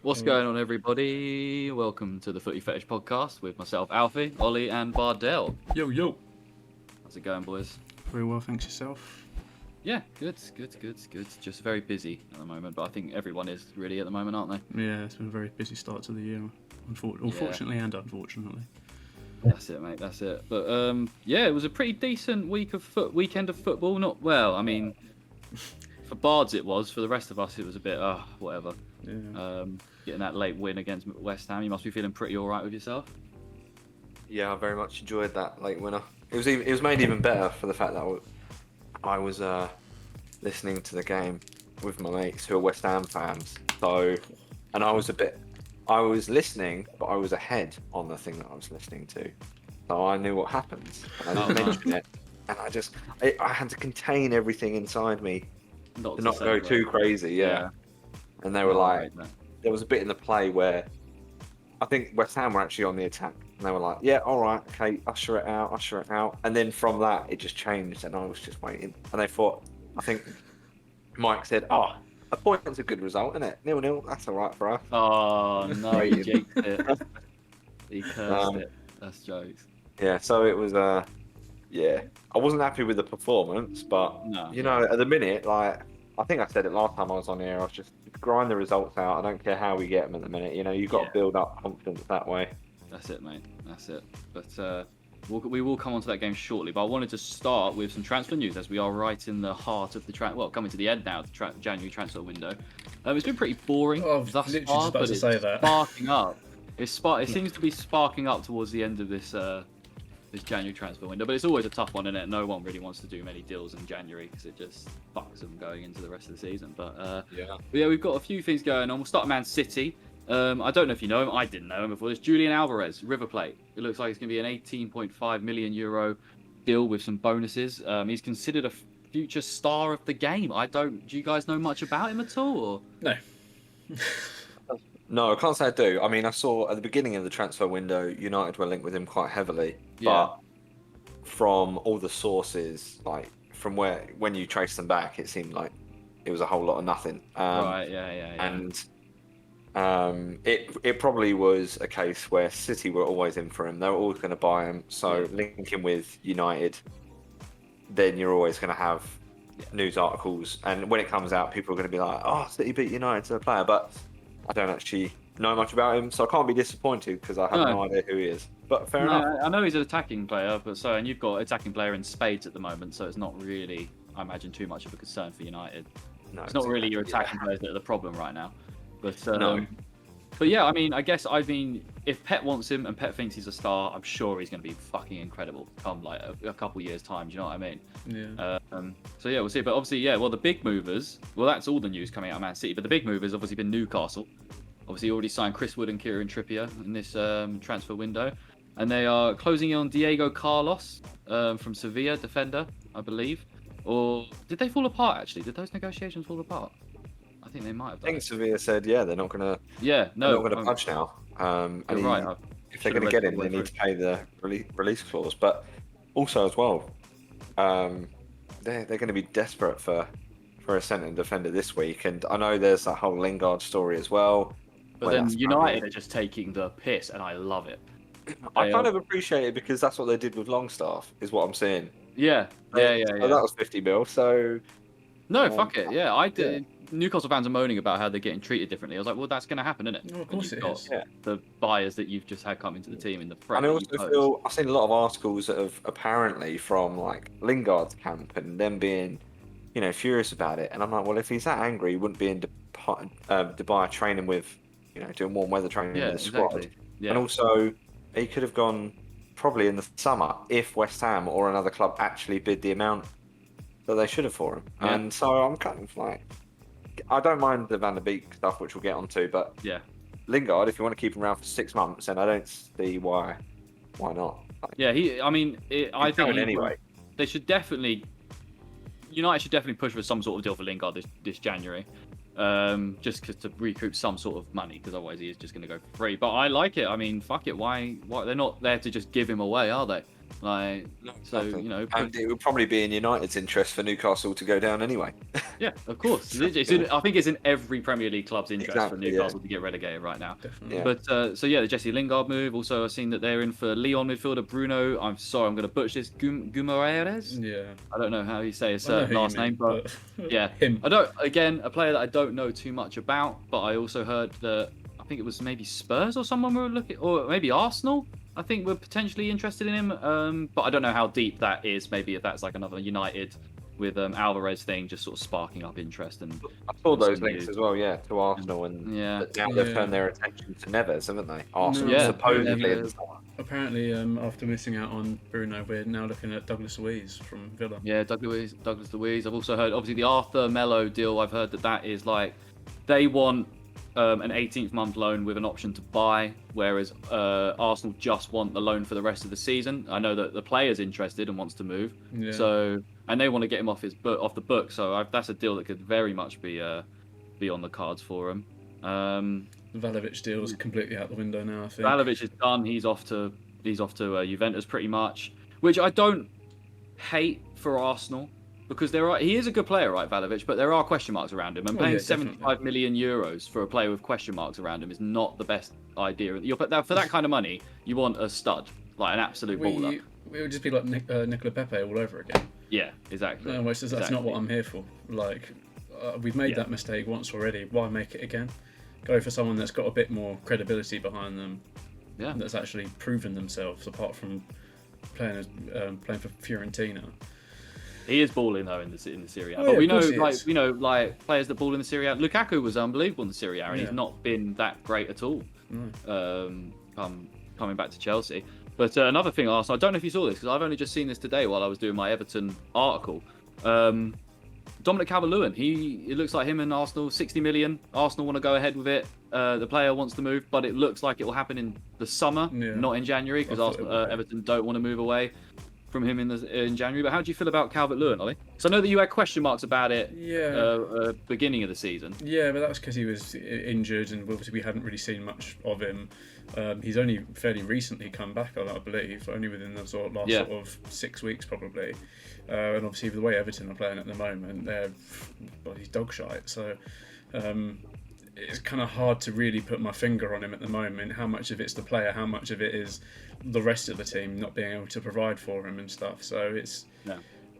What's going on, everybody? Welcome to the Footy Fetish podcast with myself, Alfie, Ollie, and Bardell. Yo, yo. How's it going, boys? Very well, thanks yourself. Yeah, good. Just very busy at the moment, but I think everyone is really at the moment, aren't they? Yeah, it's been a very busy start to the year, unfortunately and unfortunately. That's it, mate. That's it. But yeah, it was a pretty decent weekend of football. Not well. I mean, for Bards it was. For the rest of us, it was a bit whatever. Yeah. Getting that late win against West Ham, you must be feeling pretty all right with yourself. Yeah, I very much enjoyed that late winner. It was made even better for the fact that I was listening to the game with my mates who are West Ham fans. So, and I was listening, but I was ahead on the thing that I was listening to. So I knew what happens. And I just mentioned it. And I had to contain everything inside me to not go too crazy. Yeah. And they were there was a bit in the play where I think West Ham were actually on the attack. And they were like, yeah, all right, okay, usher it out. And then from that, it just changed, and I was just waiting. And they thought, I think Mike said, a point's a good result, isn't it? 0-0, that's all right for us. Oh, no, he jinxed it. He cursed it. That's jokes. Yeah, so it was, I wasn't happy with the performance, but, at the minute, I think I said it last time I was on here, I was just grind the results out. I don't care how we get them at the minute. You've got to build up confidence that way. That's it, mate. That's it. But we will come on to that game shortly. But I wanted to start with some transfer news, as we are right in the heart of the coming to the end now of the January transfer window. It's been pretty boring thus literally far, just about but to it's say that. sparking up. It seems to be sparking up towards the end of this January transfer window. But it's always a tough one, isn't it? No one really wants to do many deals in January because it just fucks them going into the rest of the season. But we've got a few things going on. We'll start at Man City. I don't know if you know him. I didn't know him before. There's Julian Alvarez, River Plate. It looks like it's going to be an 18.5 million euro deal with some bonuses. He's considered a future star of the game. Do you guys know much about him at all? Or? No. No, I can't say I do. I mean, I saw at the beginning of the transfer window, United were linked with him quite heavily. Yeah. But from all the sources, from when you trace them back, it seemed like it was a whole lot of nothing. Right, yeah. And it probably was a case where City were always in for him. They were always going to buy him. So link him with United, then you're always going to have news articles. And when it comes out, people are going to be like, "Oh, City beat United to the player," but I don't actually know much about him, so I can't be disappointed because I have no idea who he is. But fair enough. I know he's an attacking player, and you've got attacking player in spades at the moment, so it's not really, I imagine, too much of a concern for United. No, it's not really your attacking players that are the problem right now. But no. But yeah, I mean, if Pep wants him and Pep thinks he's a star, I'm sure he's going to be fucking incredible come a couple years time. Do you know what I mean? Yeah. So yeah, we'll see. But obviously, the big movers. Well, that's all the news coming out of Man City. But the big movers obviously been Newcastle. Obviously, already signed Chris Wood and Kieran Trippier in this transfer window, and they are closing in on Diego Carlos from Sevilla, defender, I believe. Or did they fall apart? Actually, did those negotiations fall apart? I think they might have done. I think Sevilla said, they're not going to. Yeah, no, they're not going to budge now. Right. If they're going to get him, they need to pay the release clause. But also as well, they're going to be desperate for a centre defender this week. And I know there's that whole Lingard story as well. But then United are just taking the piss, and I love it. I kind of appreciate it because that's what they did with Longstaff, is what I'm saying. Yeah. So that was 50 mil. So no, fuck it. Yeah, I did. Newcastle fans are moaning about how they're getting treated differently. I was like, well, that's going to happen, isn't it? Well, of course it is. Yeah. The buyers that you've just had come into the team in the front. And I also feel I've seen a lot of articles that have apparently from Lingard's camp and them being, furious about it. And I'm like, well, if he's that angry, he wouldn't be in Dubai training with, doing warm weather training with the squad. Exactly. Yeah. And also, he could have gone probably in the summer if West Ham or another club actually bid the amount that they should have for him. Yeah. And so I'm kind of like, I don't mind the Van der Beek stuff, which we'll get onto, but Lingard, if you want to keep him around for 6 months, then I don't see why not. I think anyway. They should definitely. United should definitely push for some sort of deal for Lingard this January, just to recoup some sort of money, because otherwise he is just going to go for free. But I like it. I mean, fuck it. Why they're not there to just give him away, are they? Like, No, so exactly. you know, And it would probably be in United's interest for Newcastle to go down anyway. yeah, of course. I think it's in every Premier League club's interest for Exactly, Newcastle to get relegated right now. Definitely. Yeah. But so yeah, the Jesse Lingard move. Also, I've seen that they're in for Leon midfielder Bruno. I'm sorry, I'm going to butcher this. Guimaraes. Yeah. I don't know how you say his I know who you last name, mean, but yeah, him. I don't. Again, a player that I don't know too much about, but I also heard that I think it was maybe Spurs or someone were looking, or maybe Arsenal. I think we're potentially interested in him, but I don't know how deep that is. Maybe if that's like another United with Alvarez thing, just sort of sparking up interest. And I saw those links as well, yeah, to Arsenal, and yeah, but now they've turned their attention to Neves, haven't they? Arsenal, Yeah, supposedly. yeah. In the summer. Apparently, after missing out on Bruno, we're now looking at Douglas Luiz from Villa. yeah, Douglas Luiz. I've also heard, obviously, the Arthur Melo deal. I've heard that is like they want an 18th month loan with an option to buy, whereas Arsenal just want the loan for the rest of the season. I know that the player's interested and wants to move, Yeah. so and they want to get him off the book. So that's a deal that could very much be on the cards for him. The Valovic deal is completely out the window now, I think. Vlahovic is done. He's off to Juventus pretty much, which I don't hate for Arsenal. Because he is a good player, right, Vlahovic, but there are question marks around him. And paying 75 million euros for a player with question marks around him is not the best idea. For that kind of money, you want a stud, like an absolute baller. It would just be like Nicola Pepe all over again. Yeah, exactly. No, that's not what I'm here for. Like, we've made that mistake once already. Why make it again? Go for someone that's got a bit more credibility behind them. Yeah. That's actually proven themselves, apart from playing for Fiorentina. He is balling though in the Serie A. Oh, But yeah, we know players that ball in the Serie A. Lukaku was unbelievable in the Serie A, and he's not been that great at all. Coming back to Chelsea. But another thing, Arsenal, I don't know if you saw this because I've only just seen this today while I was doing my Everton article. Dominic Calvert-Lewin, it looks like him and Arsenal, 60 million. Arsenal want to go ahead with it. The player wants to move, but it looks like it will happen in the summer, not in January, because Everton don't want to move away from him in January. But how do you feel about Calvert-Lewin, Ollie? So I know that you had question marks about it beginning of the season. Yeah, but that's because he was injured, and obviously we hadn't really seen much of him. He's only fairly recently come back, I believe, only within the last sort of 6 weeks probably. And obviously the way Everton are playing at the moment, he's dog shite. So it's kind of hard to really put my finger on him at the moment. How much of it's the player, how much of it is the rest of the team not being able to provide for him and stuff. So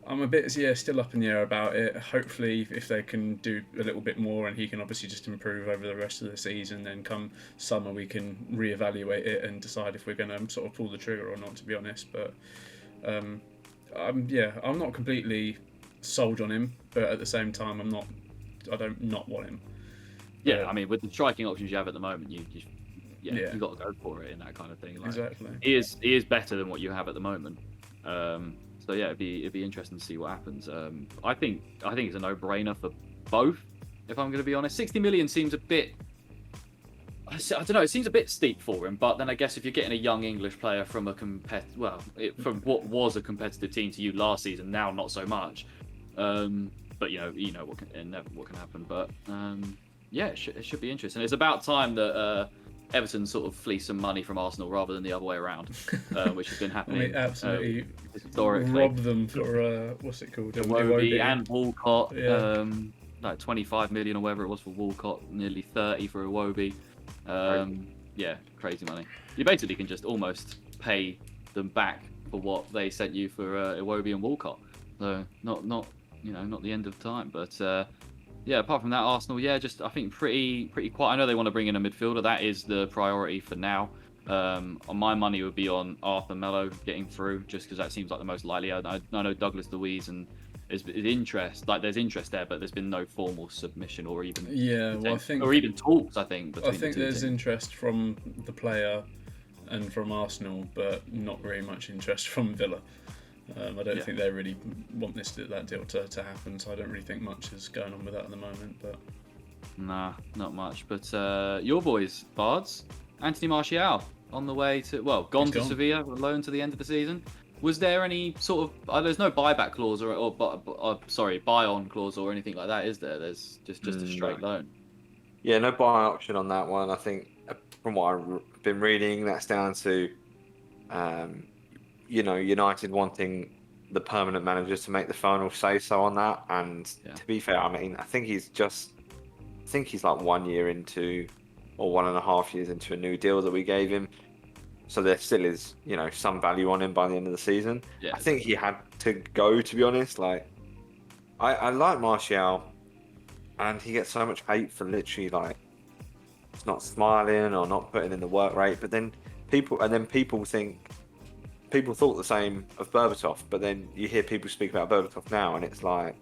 I'm a bit still up in the air about it. Hopefully, if they can do a little bit more and he can obviously just improve over the rest of the season, then come summer we can reevaluate it and decide if we're going to sort of pull the trigger or not, to be honest. But I'm not completely sold on him, but at the same time I don't not want him. Yeah, I mean, with the striking options you have at the moment, you got to go for it in that kind of thing. Like, exactly. He is better than what you have at the moment. So yeah, it'd be interesting to see what happens. I think it's a no-brainer for both. If I'm going to be honest, 60 million seems a bit. I don't know. It seems a bit steep for him, but then I guess if you're getting a young English player from from what was a competitive team to you last season, now not so much. But you know what can happen. But it should be interesting. It's about time that Everton sort of fleece some money from Arsenal rather than the other way around, which has been happening absolutely historically. Rob them for what's it called? Iwobi and Walcott, Yeah. like 25 million or whatever it was for Walcott, nearly 30 for Iwobi. Crazy money. You basically can just almost pay them back for what they sent you for Iwobi and Walcott. So not the end of time, but apart from that, Arsenal, just I think pretty quiet. I know they want to bring in a midfielder. That is the priority for now. My money would be on Arthur Melo getting through, just because that seems like the most likely. I know Douglas Luiz and there's interest, there's interest there, but there's been no formal submission or even even talks. I think there's interest from the player and from Arsenal, but not very much interest from Villa. I don't think they really want that deal to happen, so I don't really think much is going on with that at the moment. But nah, not much. But your boys, Bards, Anthony Martial on the way to gone to Sevilla, loan to the end of the season. Was there any sort of there's no buyback clause or buy-on clause or anything like that, is there? There's just a straight loan. Yeah, no buy option on that one. I think from what I've been reading, that's down to United wanting the permanent managers to make the final say so on that. And to be fair, I mean, I think he's like 1 year into, or 1.5 years into a new deal that we gave him. So there still is, some value on him by the end of the season. Yeah, I think he had to go, to be honest. Like, I like Martial, and he gets so much hate for literally like not smiling or not putting in the work rate. But then people thought the same of Berbatov. But then you hear people speak about Berbatov now, and it's like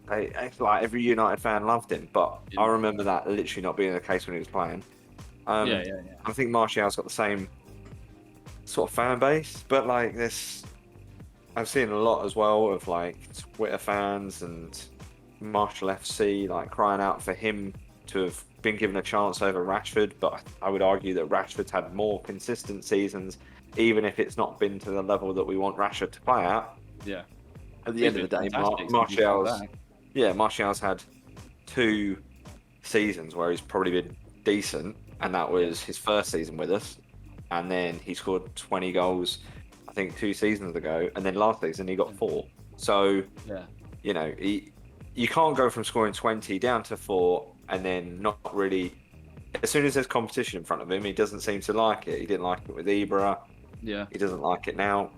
every United fan loved him. But I remember that literally not being the case when he was playing. I think Martial's got the same sort of fan base, but like this, I've seen a lot as well of like Twitter fans and Marshall FC like crying out for him to have been given a chance over Rashford. But I would argue that Rashford's had more consistent seasons, even if it's not been to the level that we want Rashford to play at. Yeah. At the end of the day, Martial's had 2 seasons where he's probably been decent, and that was his first season with us. And then he scored 20 goals, I think 2 seasons ago. And then last season he got 4. So, you can't go from scoring 20 down to 4 and then not really. As soon as there's competition in front of him, he doesn't seem to like it. He didn't like it with Ibra. Yeah. He doesn't like it now.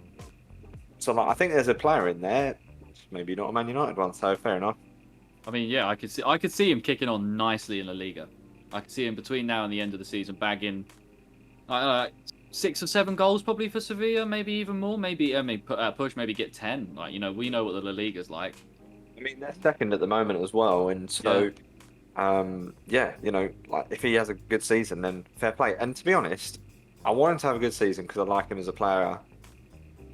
So I think there's a player in there, maybe not a Man United one. So fair enough. I mean, yeah, I could see him kicking on nicely in La Liga. I could see him between now and the end of the season bagging 6 or 7 goals probably for Sevilla, maybe even more. Maybe push, maybe get 10. Like, we know what the La Liga's like. I mean, they're second at the moment as well, and so like if he has a good season, then fair play. And to be honest, I want him to have a good season because I like him as a player.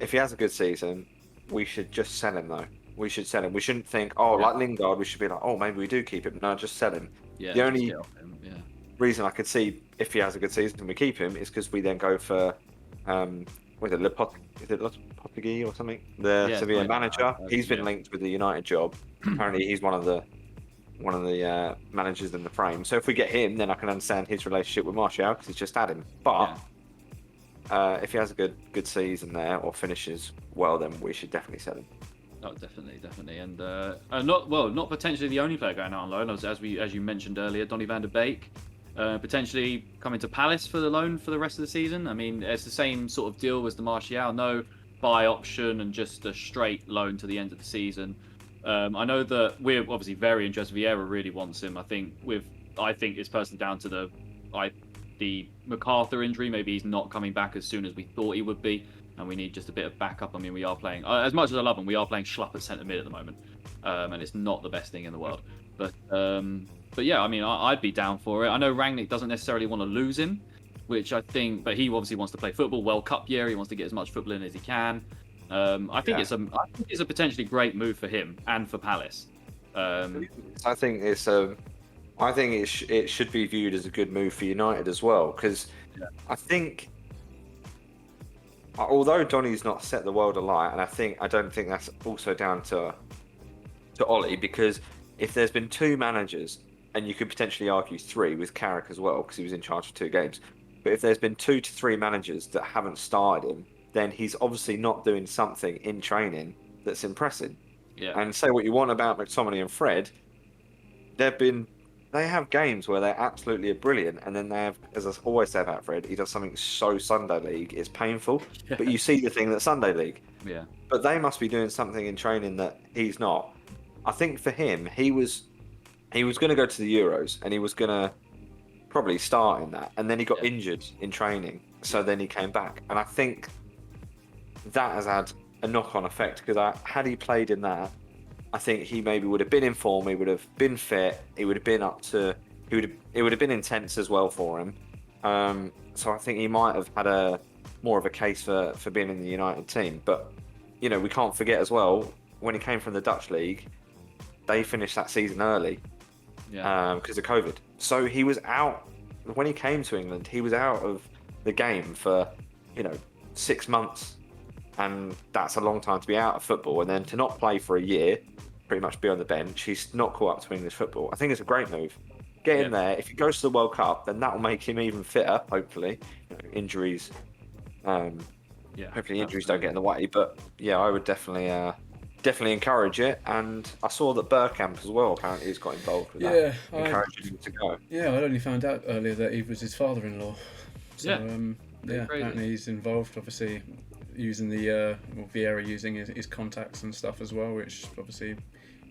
If he has a good season, we should just sell him though. We should sell him. We shouldn't think, like Lingard, we should be like, maybe we do keep him. No, just sell him. Yeah. The only reason I could see if he has a good season and we keep him is because we then go for Lopetegui or something, the Sevilla manager. He's been linked with the United job. Apparently he's one of the managers in the frame. So if we get him, then I can understand his relationship with Martial because he's just had him. But if he has a good season there or finishes well, then we should definitely sell him. Oh, definitely, and not potentially the only player going out on loan. As you mentioned earlier, Donny van der Beek, potentially coming to Palace for the loan for the rest of the season. I mean, it's the same sort of deal as the Martial, no buy option and just a straight loan to the end of the season. I know that we're obviously very interested. Vieira really wants him. I think it's personally down to the MacArthur injury. Maybe he's not coming back as soon as we thought he would be. And we need just a bit of backup. I mean, we are playing, as much as I love him, we are playing Schlupp at centre mid at the moment, and it's not the best thing in the world. But yeah, I mean, I'd be down for it. I know Rangnick doesn't necessarily want to lose him, but he obviously wants to play football. World Cup year, he wants to get as much football in as he can. I think it's a potentially great move for him and for Palace. I think it should be viewed as a good move for United as well, because I think. Although Donny's not set the world alight, and I don't think that's also down to Ollie, because if there's been 2 managers, and you could potentially argue 3 with Carrick as well, because he was in charge of 2 games, but if there's been 2 to 3 managers that haven't started him, then he's obviously not doing something in training that's impressive. Yeah. And say what you want about McTominay and Fred, they have games where they absolutely are brilliant, and then they have, as I always say about Fred, he does something so Sunday League, it's painful, but you see the thing that Sunday League. Yeah. But they must be doing something in training that he's not. I think for him, he was going to go to the Euros, and he was going to probably start in that, and then he got injured in training, so then he came back. And I think that has had a knock-on effect, because had he played in that, I think he maybe would have been in form, he would have been fit, he would have been it would have been intense as well for him. So I think he might have had more of a case for being in the United team. But, we can't forget as well, when he came from the Dutch league, they finished that season early because of COVID. So he was out, when he came to England, he was out of the game for, 6 months. And that's a long time to be out of football. And then to not play for a year, pretty much be on the bench, he's not caught up to English football. I think it's a great move. Get in there. If he goes to the World Cup, then that will make him even fitter, hopefully. Injuries Yeah. Hopefully injuries don't get in the way. But yeah, I would definitely encourage it. And I saw that Bergkamp as well apparently has got involved with that, encouraging him to go. Yeah, I only found out earlier that he was his father-in-law. So Yeah. Apparently he's involved. Obviously, using the Vieira using his contacts and stuff as well, which obviously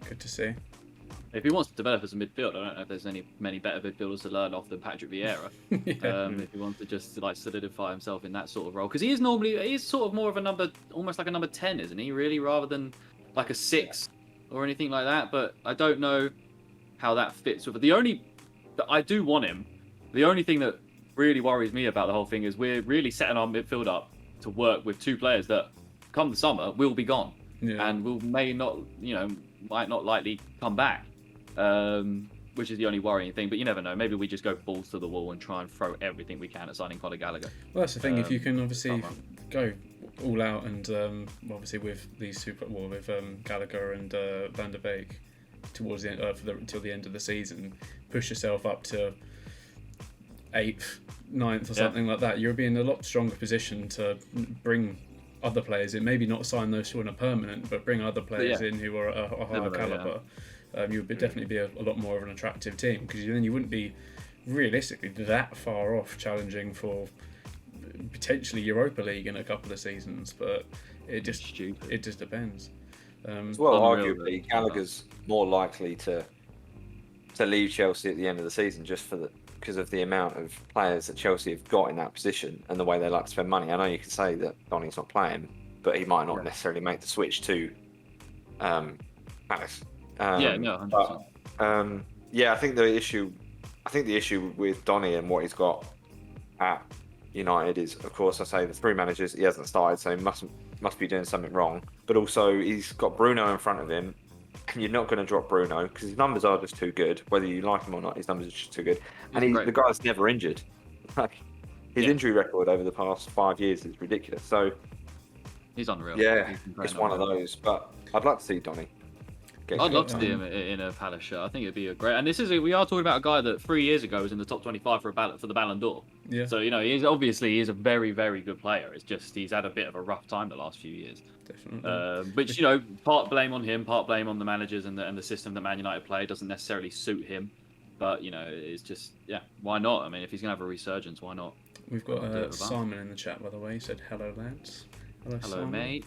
good to see. If he wants to develop as a midfielder, I don't know if there's many better midfielders to learn off than Patrick Vieira. If he wants to just like solidify himself in that sort of role, because he's sort of more of a number, almost like a number 10, isn't he? Really, rather than like a 6 or anything like that. But I don't know how that fits with it. I do want him. The only thing that really worries me about the whole thing is we're really setting our midfield up to work with 2 players that, come the summer, will be gone and might not likely come back. Which is the only worrying thing, but you never know. Maybe we just go balls to the wall and try and throw everything we can at signing Conor Gallagher. Well, that's the thing. If you can obviously go all out and obviously with these with Gallagher and Van der Beek towards the end, till the end of the season, push yourself up to 8th, 9th or something like that. You'll be in a lot stronger position to bring other players in. Maybe not sign those who are permanent, but bring other players in who are a higher caliber. You would definitely be a lot more of an attractive team, because then you wouldn't be realistically that far off challenging for potentially Europa League in a couple of seasons. But it just depends. Well, arguably Gallagher's more likely to leave Chelsea at the end of the season just because of the amount of players that Chelsea have got in that position and the way they like to spend money. I know you can say that Donny's not playing, but he might not necessarily make the switch to Palace. 100%. I think the issue with Donny and what he's got at United is, of course, I say the 3 managers, he hasn't started, so he must be doing something wrong. But also, he's got Bruno in front of him, and you're not going to drop Bruno because his numbers are just too good. Whether you like him or not, his numbers are just too good. And the guy's never injured. His injury record over the past 5 years is ridiculous. So he's unreal. Yeah, it's one of those. But I'd like to see Donny. I'd love to see him in a Palace shirt. I think it'd be a great. And we are talking about a guy that 3 years ago was in the top 25 for the Ballon d'Or. Yeah. So he's a very, very good player. It's just he's had a bit of a rough time the last few years. Definitely. Which part blame on him, part blame on the managers and the system that Man United play doesn't necessarily suit him. But it's just why not? I mean, if he's gonna have a resurgence, why not? We've got Simon in the chat, by the way. He said hello, Lance. Hello, Simon. mate.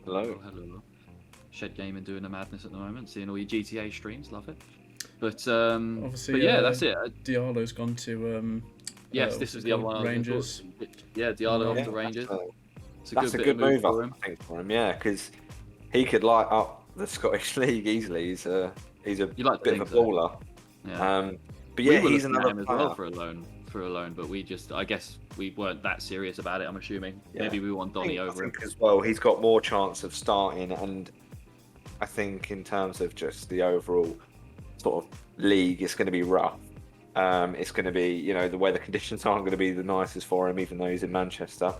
Hello. Shed Gaming doing the madness at the moment, seeing all your GTA streams, love it. But obviously, that's it. Diallo's gone to yes, this is the other one. Rangers. Diallo off the Rangers. That's a good move I think for him. Yeah, because he could light up the Scottish League easily. He's a bit of a baller. Yeah. But he's another player. As well for a loan, but I guess we weren't that serious about it. I'm assuming maybe we want Donny over him as well. He's got more chance of starting, and I think in terms of just the overall sort of league, it's going to be rough. It's going to be, the weather conditions aren't going to be the nicest for him, even though he's in Manchester.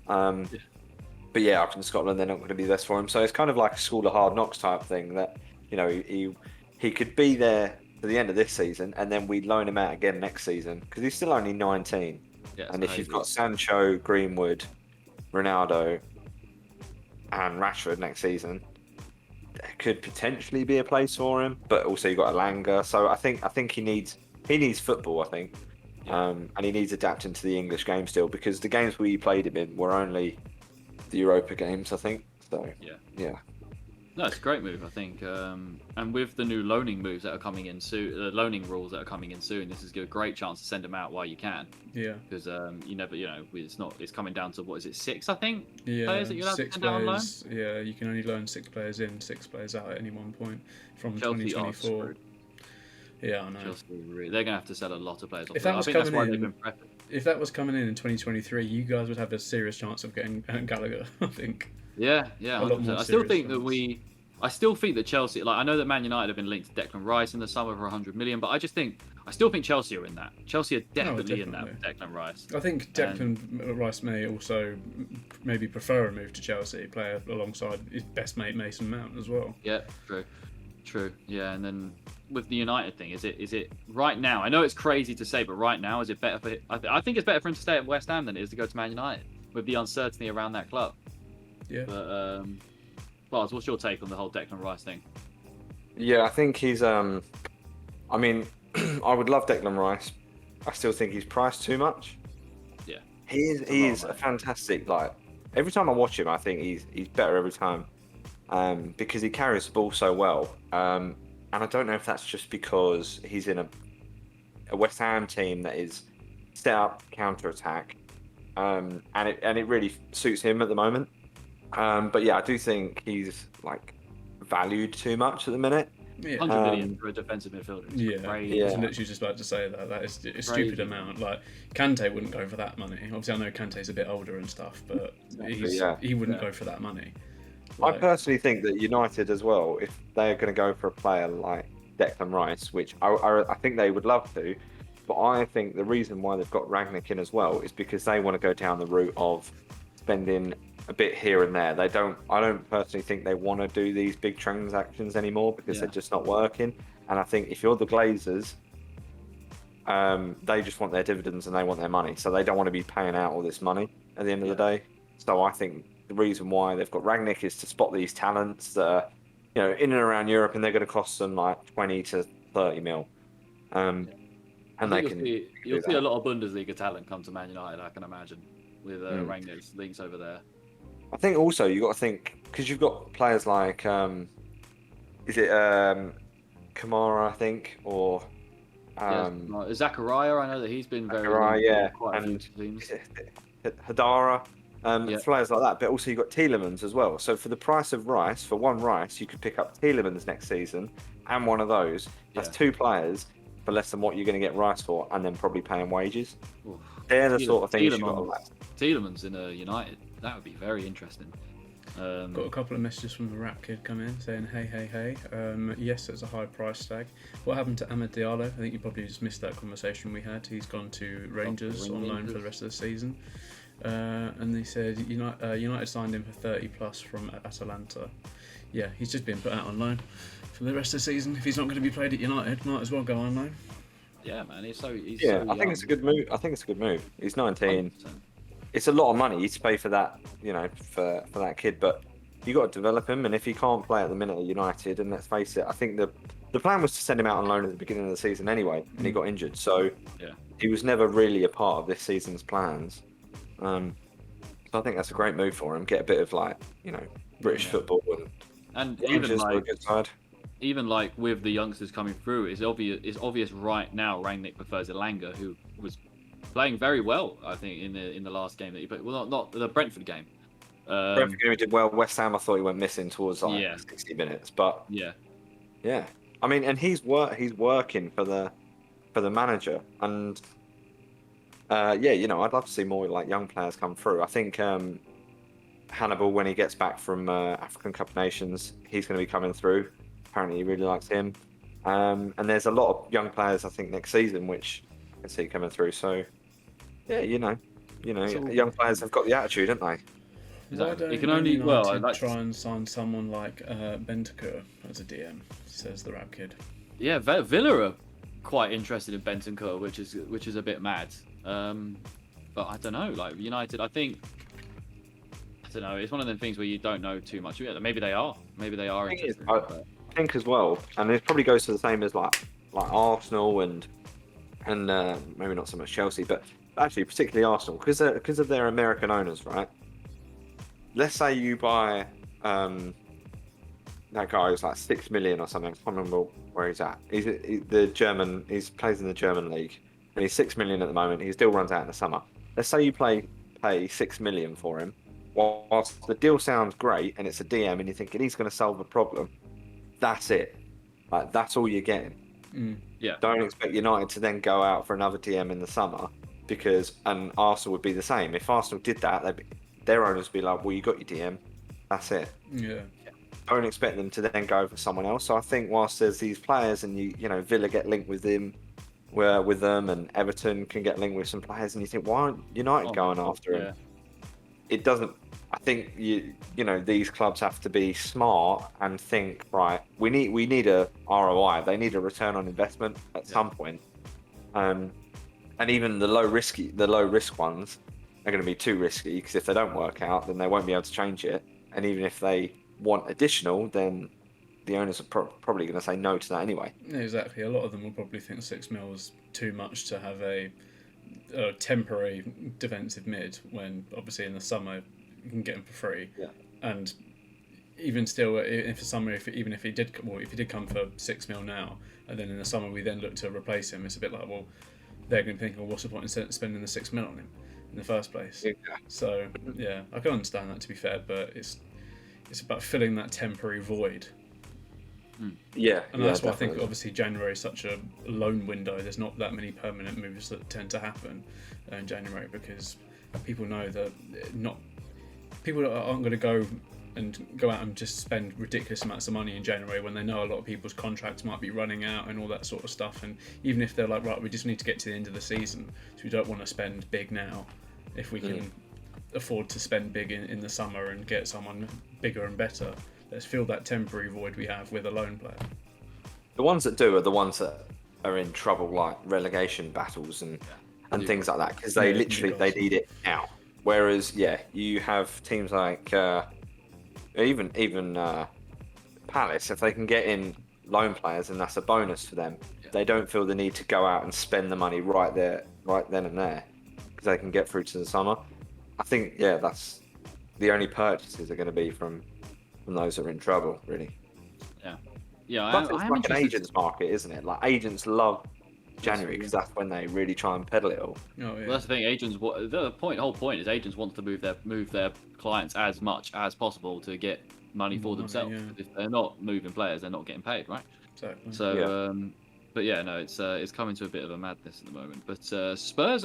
But up in Scotland, they're not going to be the best for him. So it's kind of like a School of Hard Knocks type thing that, he could be there to the end of this season, and then we'd loan him out again next season because he's still only 19. And if you've got Sancho, Greenwood, Ronaldo, and Rashford next season, there could potentially be a place for him. But also you've got Elanga, so I think he needs football. I think, and he needs adapting to the English game still, because the games we played him in were only the Europa games, I think. So yeah. No, it's a great move, I think. And with the new loaning moves that are coming in soon, the loaning rules that are coming in soon, this is a great chance to send them out while you can. Yeah. Because you never, it's coming down to, what is it, 6, I think? Yeah. Players that you're allowed to send out on loan? Yeah, you can only loan 6 players in, 6 players out at any one point from Chelsea 2024. Yeah, I know. Chelsea, they're going to have to sell a lot of players off. If that was coming in 2023, you guys would have a serious chance of getting Gallagher, I think. Yeah, 100%. I still think that Chelsea, I know that Man United have been linked to Declan Rice in the summer for 100 million, but I still think Chelsea are in that. Chelsea are definitely in that with Declan Rice. I think Declan Rice may also maybe prefer a move to Chelsea, play alongside his best mate Mason Mount as well. Yeah, true. Yeah, and then with the United thing, is it right now? I know it's crazy to say, but right now, is it better for? I think it's better for him to stay at West Ham than it is to go to Man United. with the uncertainty around that club. Yeah. But Bars, what's your take on the whole Declan Rice thing? Yeah, I think he's. I mean, I would love Declan Rice. I still think he's priced too much. Yeah, he's a fantastic. Like every time I watch him, I think he's better every time. Because he carries the ball so well. And I don't know if that's just because he's in a West Ham team that is set up counter attack, and it really suits him at the moment. But yeah, I do think he's like valued too much at the minute. Yeah. 100 million for a defensive midfielder. I was literally just about to say that. That is a stupid amount. Like Kante wouldn't go for that money. Obviously, I know Kante's a bit older and stuff, but he wouldn't go for that money. I personally think that United as well, if they're going to go for a player like Declan Rice, which I think they would love to, but I think the reason why they've got Rangnick in as well is because they want to go down the route of spending a bit here and there. I don't personally think they want to do these big transactions anymore because they're just not working. And I think if you're the Glazers, they just want their dividends and they want their money, so they don't want to be paying out all this money at the end of the day. So I think the reason why they've got Rangnick is to spot these talents that are, in and around Europe, and they're going to cost them like 20 to 30 mil. And they can. You'll see a lot of Bundesliga talent come to Man United, I can imagine, with Rangnick's links over there. I think also you got to think, because you've got players like, is it Kamara, I think, or Zachariah. I know that he's been very quite a few teams. Hadara. Players like that, but also you've got Tielemans as well. So for the price of Rice, for one Rice, you could pick up Tielemans next season and one of those. That's two players for less than what you're going to get Rice for, and then probably paying wages. Oof. They're the sort of things you've got to like. Tielemans in a United, that would be very interesting. Got a couple of messages from the Rap Kid come in saying, hey. Yes, it's a high price tag. What happened to Amad Diallo? I think you probably just missed that conversation we had. He's gone to Rangers on loan for the rest of the season. And they said United signed him for 30 plus from Atalanta. Yeah, he's just been put out on loan for the rest of the season. If he's not going to be played at United, might as well go on loan. Yeah, man, he's so I think it's a good move. He's 19. 100%. It's a lot of money to pay for that, for that kid. But you got to develop him, and if he can't play at the minute at United, and let's face it, I think the plan was to send him out on loan at the beginning of the season anyway, and he got injured, so he was never really a part of this season's plans. So I think that's a great move for him. Get a bit of British football and even like with the youngsters coming through, it's obvious right now. Rangnick prefers Elanga, who was playing very well, I think, in the last game that he played. Well, not the Brentford game. Brentford game he did well. West Ham, I thought he went missing towards 60 minutes, but yeah. I mean, and he's working for the manager, and. I'd love to see more young players come through. I think Hannibal, when he gets back from African Cup of Nations, he's going to be coming through. Apparently, he really likes him. And there's a lot of young players, I think, next season, which I can see coming through. So, young players have got the attitude, haven't they? Exactly. It can only try and sign someone like Bentancur as a DM, says the Rap Kid. Yeah, Villa are quite interested in Bentancur, which is a bit mad. But I don't know, United, I don't know, it's one of them things where you don't know too much. Maybe they are interested. I think as well, and it probably goes to the same as like Arsenal and maybe not so much Chelsea, but actually particularly Arsenal, because of their American owners, right? Let's say you buy that guy who's like 6 million or something. I can't remember where he's at. He's plays in the German league. And he's 6 million at the moment. He still runs out in the summer. Let's say you pay 6 million for him. Whilst the deal sounds great and it's a DM and you're thinking he's going to solve a problem, that's it. That's all you're getting. Yeah. Don't expect United to then go out for another DM in the summer, and Arsenal would be the same. If Arsenal did that, their owners would be like, well, you got your DM. That's it. Yeah. Don't expect them to then go for someone else. So I think whilst there's these players and Villa get linked with them, and Everton can get linked with some players, and you think, why aren't United going after him? It doesn't. I think these clubs have to be smart and think, right, we need a ROI. They need a return on investment at some point. And even the low risk ones, are going to be too risky, because if they don't work out, then they won't be able to change it. And even if they want additional, then the owners are probably going to say no to that anyway. Yeah, exactly. A lot of them will probably think 6 mil is too much to have a temporary defensive mid, when obviously in the summer you can get him for free. Yeah. And even still, if the summer, even if he did come for 6 mil now, and then in the summer we then look to replace him, it's a bit like, well, they're going to think, well, what's the point in spending the 6 mil on him in the first place? Yeah. So yeah, I can understand that, to be fair, but it's about filling that temporary void. Yeah, and that's why I definitely. think obviously January is such a loan window. There's not that many permanent moves that tend to happen in January, because people know that people aren't going to go out and just spend ridiculous amounts of money in January when they know a lot of people's contracts might be running out and all that sort of stuff. And even if they're like, right, we just need to get to the end of the season, so we don't want to spend big now, if we can afford to spend big in the summer and get someone bigger and better, let's fill that temporary void we have with a loan player. The ones that do are the ones that are in trouble, like relegation battles and things like that, because they literally they need it now. Whereas you have teams like even Palace, if they can get in loan players, and that's a bonus for them. They don't feel the need to go out and spend the money right then and there, because they can get through to the summer. I think that's the only purchases are going to be from those that are in trouble, really. Yeah, It's like an agent's market, isn't it? Like, agents love January because that's when they really try and peddle it all. Oh, yeah. Well, that's the thing. Whole point is agents want to move their clients as much as possible to get money for themselves. Yeah. If they're not moving players, they're not getting paid, right? Exactly. So, but yeah, no, it's coming to a bit of a madness at the moment. But Spurs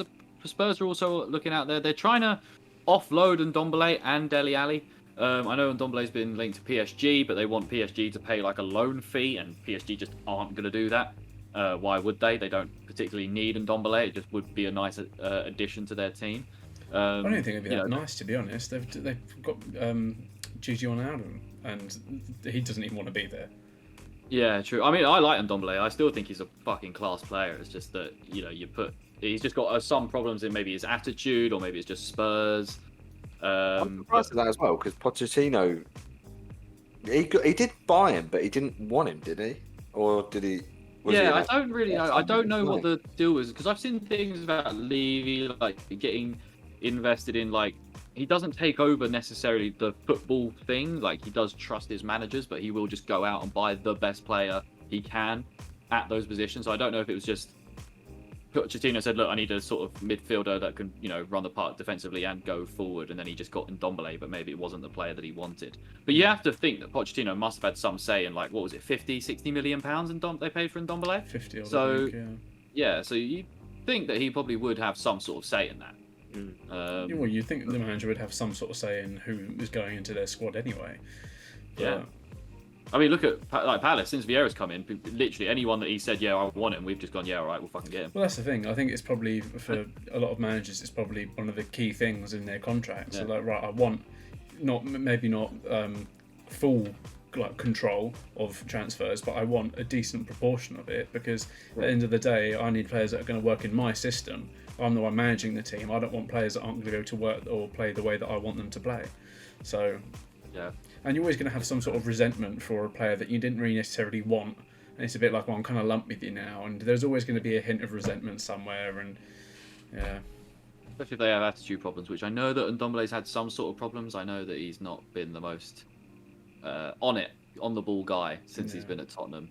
are also looking out there. They're trying to offload Ndombele and Dele Alli. I know Ndombele's been linked to PSG, but they want PSG to pay like a loan fee, and PSG just aren't going to do that. Why would they? They don't particularly need Ndombele. It just would be a nice addition to their team. I don't think it'd be that nice, to be honest. They've got Gigi on Alden, and he doesn't even want to be there. Yeah, true. I mean, I like Ndombele. I still think he's a fucking class player. It's just that he's just got some problems in maybe his attitude, or maybe it's just Spurs. I'm surprised at that as well, because Pochettino, he did buy him, but he didn't want him, did he? Or did he? I don't really know. I don't know what the deal was, because I've seen things about Levy like getting invested in, like, he doesn't take over necessarily the football thing. Like, he does trust his managers, but he will just go out and buy the best player he can at those positions. So I don't know if it was just Pochettino said, look, I need a sort of midfielder that can, run the part defensively and go forward, and then he just got Ndombele, but maybe it wasn't the player that he wanted. But you have to think that Pochettino must have had some say in, like, what was it, 50, 60 million pounds they paid for Ndombele? 50, so, I think, yeah, so you think that he probably would have some sort of say in that. Well, you think the manager would have some sort of say in who is going into their squad anyway. Yeah. I mean, look at like Palace. Since Vieira's come in, literally anyone that he said, yeah, I want him, we've just gone, yeah, all right, we'll fucking get him. Well, that's the thing. I think it's probably, for a lot of managers, it's probably one of the key things in their contract. Yeah. So, like, right, I want maybe not full control of transfers, but I want a decent proportion of it, because at the end of the day, I need players that are going to work in my system. I'm the one managing the team. I don't want players that aren't going to go to work or play the way that I want them to play. So, yeah. And you're always going to have some sort of resentment for a player that you didn't really necessarily want. And it's a bit like, well, I'm kind of lumped with you now. And there's always going to be a hint of resentment somewhere. And yeah. Especially if they have attitude problems, which I know that Ndombele's had some sort of problems. I know that he's not been the most on the ball guy since he's been at Tottenham.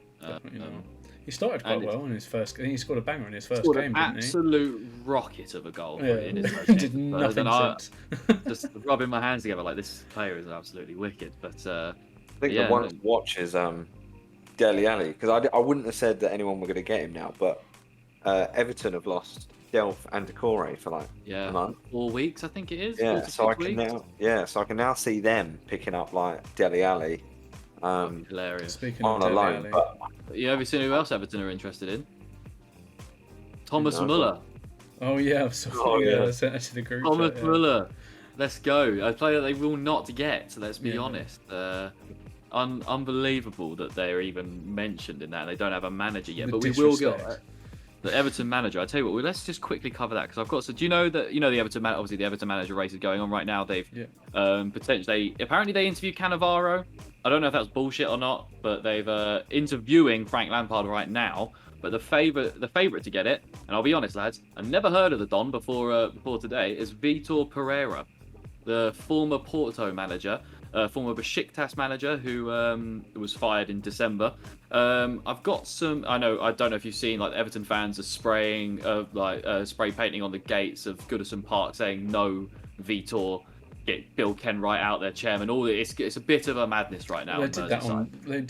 He started quite well in his first. I think he scored a banger in his first game, didn't he? Absolute rocket of a goal in his first he game. did nothing since. Just rubbing my hands together like, this player is absolutely wicked. But I think the one to watch is Dele Alli, because I wouldn't have said that anyone were going to get him now, but Everton have lost Delph and Decore for like a month, 4 weeks, I think it is. Yeah, so I can now see them picking up like Dele Alli. Hilarious. Speaking on of a loan, but you ever seen who else Everton are interested in? Thomas Muller. Oh yeah, I sent that to the group. Thomas Muller. Let's go. A player they will not get. Let's be honest. Unbelievable that they're even mentioned in that. They don't have a manager yet, but we will get. The Everton manager. I tell you what, well, let's just quickly cover that because I've got. So do you know that the Everton obviously the Everton manager race is going on right now. They've potentially apparently they interviewed Cannavaro. I don't know if that's bullshit or not, but they've interviewing Frank Lampard right now. But the favourite to get it, and I'll be honest, lads, I never heard of the Don before today, is Vitor Pereira, the former Porto manager, former Besiktas manager who was fired in December. I've got some. I don't know if you've seen like Everton fans are spraying, spray painting on the gates of Goodison Park, saying no Vitor. Get Bill Kenwright out there, chairman. All it's a bit of a madness right now. They did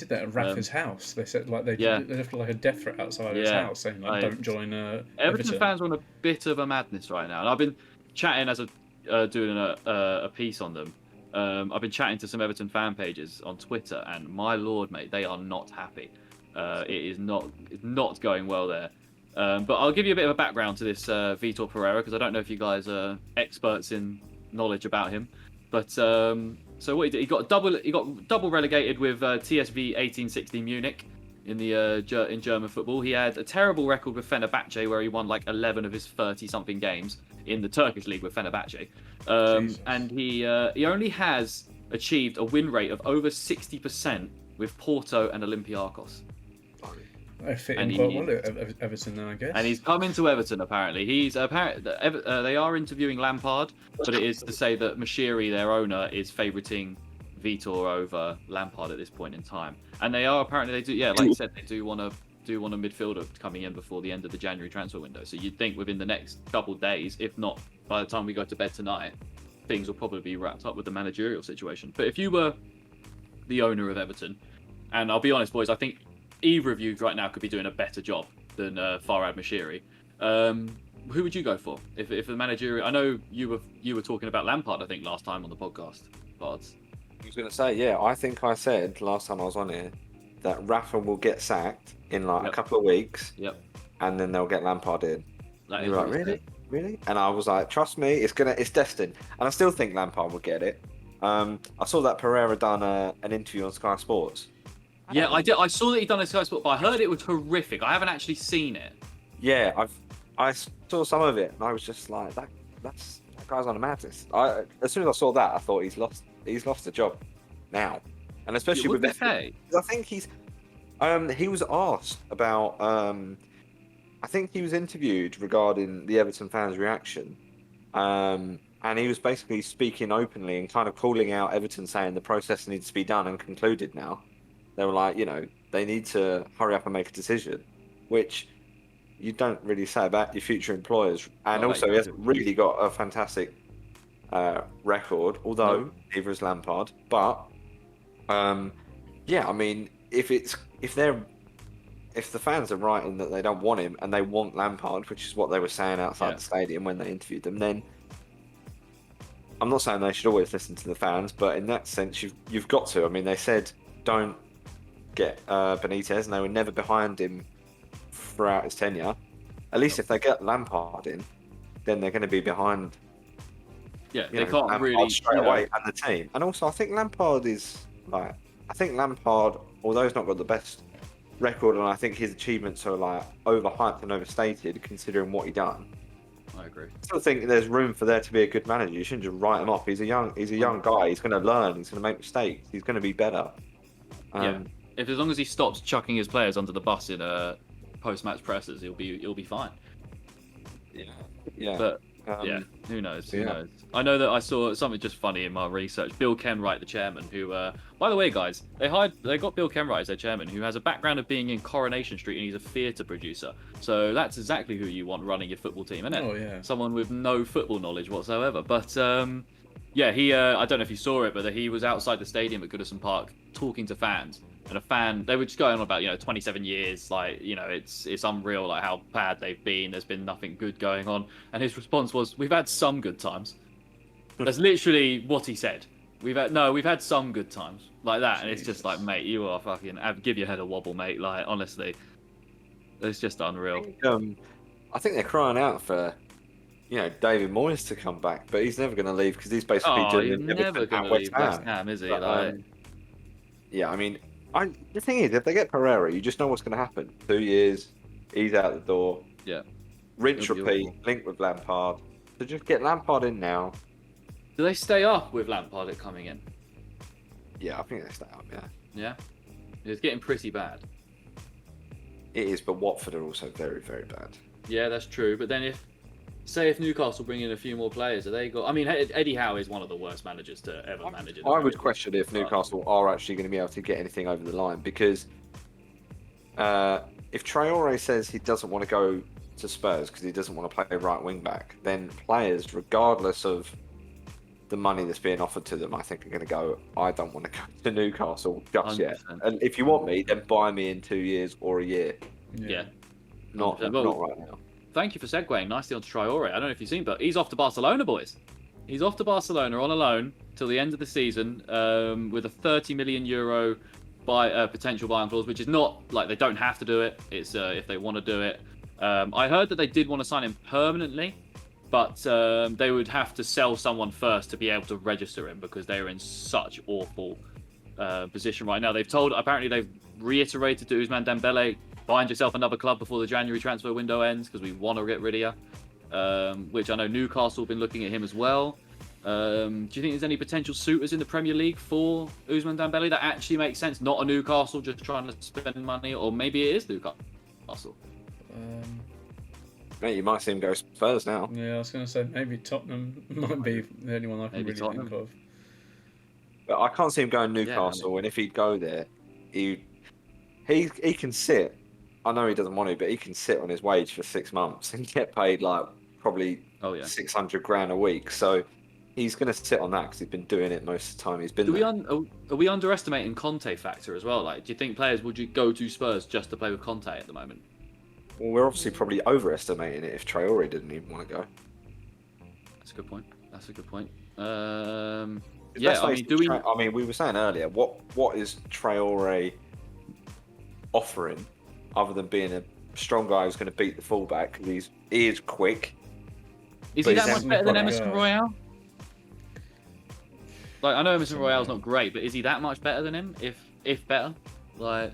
that at Rafa's house. They said like they left like a death threat outside his house, saying like don't join. Everton fans are on a bit of a madness right now, and I've been chatting as doing a piece on them. I've been chatting to some Everton fan pages on Twitter, and my lord, mate, they are not happy. It is not going well there. But I'll give you a bit of a background to this Vitor Pereira because I don't know if you guys are experts in knowledge about him. But so what he did, he got double relegated with TSV 1860 Munich in German football. He had a terrible record with Fenerbahce where he won like 11 of his 30 something games in the Turkish league with Fenerbahce. And he only has achieved a win rate of over 60% with Porto and Olympiacos. I fit in quite well at Everton then, I guess. And he's coming to Everton apparently. They are interviewing Lampard, but it is to say that Mashiri, their owner, is favouriting Vitor over Lampard at this point in time. And they are like you said, they do want a midfielder coming in before the end of the January transfer window. So you'd think within the next couple of days, if not by the time we go to bed tonight, things will probably be wrapped up with the managerial situation. But if you were the owner of Everton, and I'll be honest, boys, I think either of you right now could be doing a better job than Farhad Mashiri. Who would you go for if the managerial? I know you were talking about Lampard, I think, last time on the podcast. Bards. I was going to say, I think I said last time I was on here that Rafa will get sacked in a couple of weeks. Yep. And then they'll get Lampard in. You were like, really? And I was like, trust me, it's destined. And I still think Lampard will get it. I saw that Pereira done an interview on Sky Sports. Yeah, I did. I saw that he'd done a Sky Sport, but I heard it was horrific. I haven't actually seen it. Yeah, I saw some of it, and I was just like, that guy's on a madness. As soon as I saw that, I thought he's lost the job now, and especially with that. I think he was asked about. I think he was interviewed regarding the Everton fans' reaction, and he was basically speaking openly and kind of calling out Everton, saying the process needs to be done and concluded now. They were like, they need to hurry up and make a decision, which you don't really say about your future employers. And also, he hasn't really got a fantastic record, although neither is Lampard. But I mean, if the fans are right in that they don't want him and they want Lampard, which is what they were saying outside the stadium when they interviewed them, then I'm not saying they should always listen to the fans, but in that sense, you've got to. I mean, they said don't get Benitez, and they were never behind him throughout his tenure. At least if they get Lampard in, then they're going to be behind. Yeah, they can't Lampard really straight away, and the team. And also, I think Lampard, although he's not got the best record, and I think his achievements are like overhyped and overstated considering what he done. I agree. I still think there's room for there to be a good manager. You shouldn't just write him off. He's a young guy. He's going to learn. He's going to make mistakes. He's going to be better. If as long as he stops chucking his players under the bus in post-match presses, he'll be fine. Yeah. But who knows? Who knows? I know that I saw something just funny in my research. Bill Kenwright, the chairman, who, by the way, guys, they got Bill Kenwright as their chairman, who has a background of being in Coronation Street, and he's a theatre producer. So that's exactly who you want running your football team, isn't it? Oh yeah. Someone with no football knowledge whatsoever. But he, I don't know if you saw it, but he was outside the stadium at Goodison Park talking to fans. And they were just going on about 27 years, it's unreal how bad they've been. There's been nothing good going on, and his response was, "We've had some good times." That's literally what he said. We've had some good times like that, and it's just like, mate, you are fucking give your head a wobble, mate. Like honestly, it's just unreal. I think they're crying out for David Moyes to come back, but he's never going to leave because he's basically doing never going to leave West Ham, is he? But, I mean. The thing is, if they get Pereira, you just know what's going to happen. 2 years, he's out the door. Yeah. Rinse, It'll be repeat, awful. link with Lampard. So just get Lampard in now. Do they stay up with Lampard coming in? Yeah, I think they stay up, yeah. Yeah. It's getting pretty bad. It is, but Watford are also very, very bad. Yeah, that's true. But then if Newcastle bring in a few more players, are they got? I mean, Eddie Howe is one of the worst managers to ever manage it. I would question if Newcastle are actually going to be able to get anything over the line, because if Traore says he doesn't want to go to Spurs because he doesn't want to play right wing back, then players, regardless of the money that's being offered to them, I think are going to go, I don't want to go to Newcastle just 100%. yet. And if you want me, then buy me in 2 years or a year. Yeah. Not right now. Thank you for segueing nicely onto Traore. I don't know if you've seen, but he's off to Barcelona, boys. He's off to Barcelona on a loan till the end of the season with a €30 million potential buy-on clause, which is not like they don't have to do it. It's if they want to do it. I heard that they did want to sign him permanently, but they would have to sell someone first to be able to register him because they're in such awful position right now. Apparently they've reiterated to Ousmane Dembele, find yourself another club before the January transfer window ends because we want to get rid of you. Which I know Newcastle have been looking at him as well. Do you think there's any potential suitors in the Premier League for Ousmane Dembele that actually makes sense? Not a Newcastle just trying to spend money, or maybe it is Newcastle. Mate, you might see him go Spurs now. Yeah, I was going to say maybe Tottenham might be the only one I can really think of. But I can't see him going Newcastle, and if he'd go there, he can sit. I know he doesn't want to, but he can sit on his wage for 6 months and get paid like probably 600 grand a week. So he's going to sit on that because he's been doing it most of the time he's been there. Are we underestimating Conte factor as well? Like, do you think players would go to Spurs just to play with Conte at the moment? Well, we're obviously probably overestimating it if Traore didn't even want to go. That's a good point. We were saying earlier, what is Traore offering other than being a strong guy who's going to beat the fullback? Because he is quick. Is he that much better than Emerson Royale? Like, I know Emerson Royale's not great, but is he that much better than him? If better, like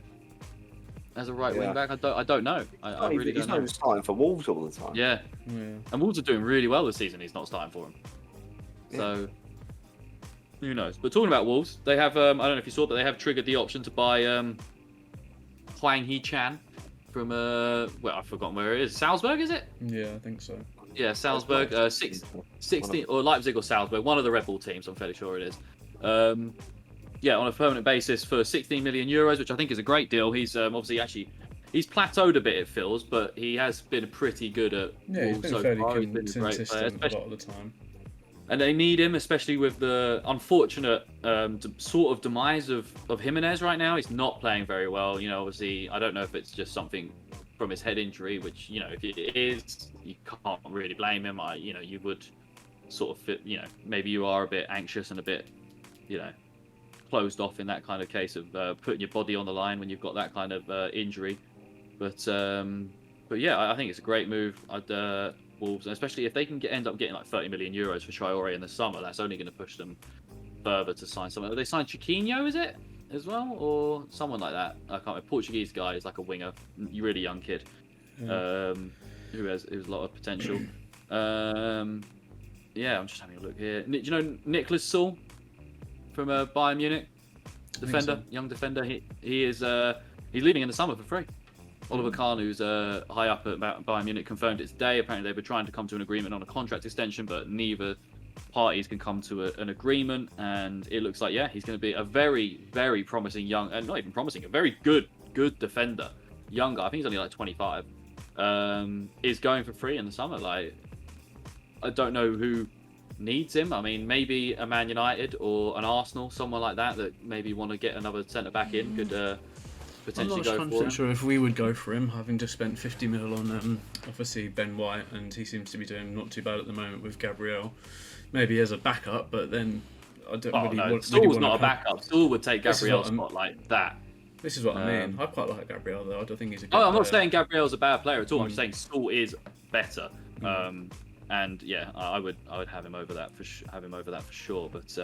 as a right wing back, I don't know. I really don't know. He's not even starting for Wolves all the time. Yeah. And Wolves are doing really well this season. He's not starting for him. So who knows? But talking about Wolves, they have I don't know if you saw, but they have triggered the option to buy Hwang Hee-chan from I've forgotten where it is. Salzburg, is it? Yeah, I think so. Yeah, Salzburg, 16 or Leipzig or Salzburg, one of the Red Bull teams. I'm fairly sure it is. On a permanent basis for €16 million, which I think is a great deal. He's he's plateaued a bit, it feels, but he has been pretty good at Wolves so far. He's been a great player, a lot of the time. And they need him, especially with the unfortunate sort of demise of Jimenez right now. He's not playing very well. Obviously, I don't know if it's just something from his head injury, which, if it is, you can't really blame him. You would sort of fit, maybe you are a bit anxious and a bit, closed off in that kind of case of putting your body on the line when you've got that kind of injury. But yeah, I think it's a great move. Wolves, especially if they can end up getting like €30 million for Traore in the summer, that's only going to push them further to sign someone. They signed Chiquinho, is it, as well, or someone like that? I can't remember. Portuguese guy is like a winger, really young kid, who has a lot of potential. I'm just having a look here. Do you know Nicholas Saul from Bayern Munich? Defender, young defender. He is he's leaving in the summer for free. Oliver Kahn, who's high up at Bayern Munich, confirmed it today. Apparently, they were trying to come to an agreement on a contract extension, but neither parties can come to an agreement. And it looks like, he's going to be a very, very promising young, and not even promising, a very good defender. Young guy, I think he's only like 25. Is going for free in the summer. Like, I don't know who needs him. I mean, maybe a Man United or an Arsenal, someone like that maybe want to get another centre back in could. I'm not 100% sure if we would go for him, having just spent 50 mil on obviously Ben White, and he seems to be doing not too bad at the moment with Gabriel. Maybe as a backup, but then I don't want. Saul's not a backup. Saul would take Gabriel's spot like that. This is what I mean. I quite like Gabriel though. I don't think he's a good I'm not saying Gabriel's a bad player at all. I'm just saying Saul is better. And I would have him over that for sure. But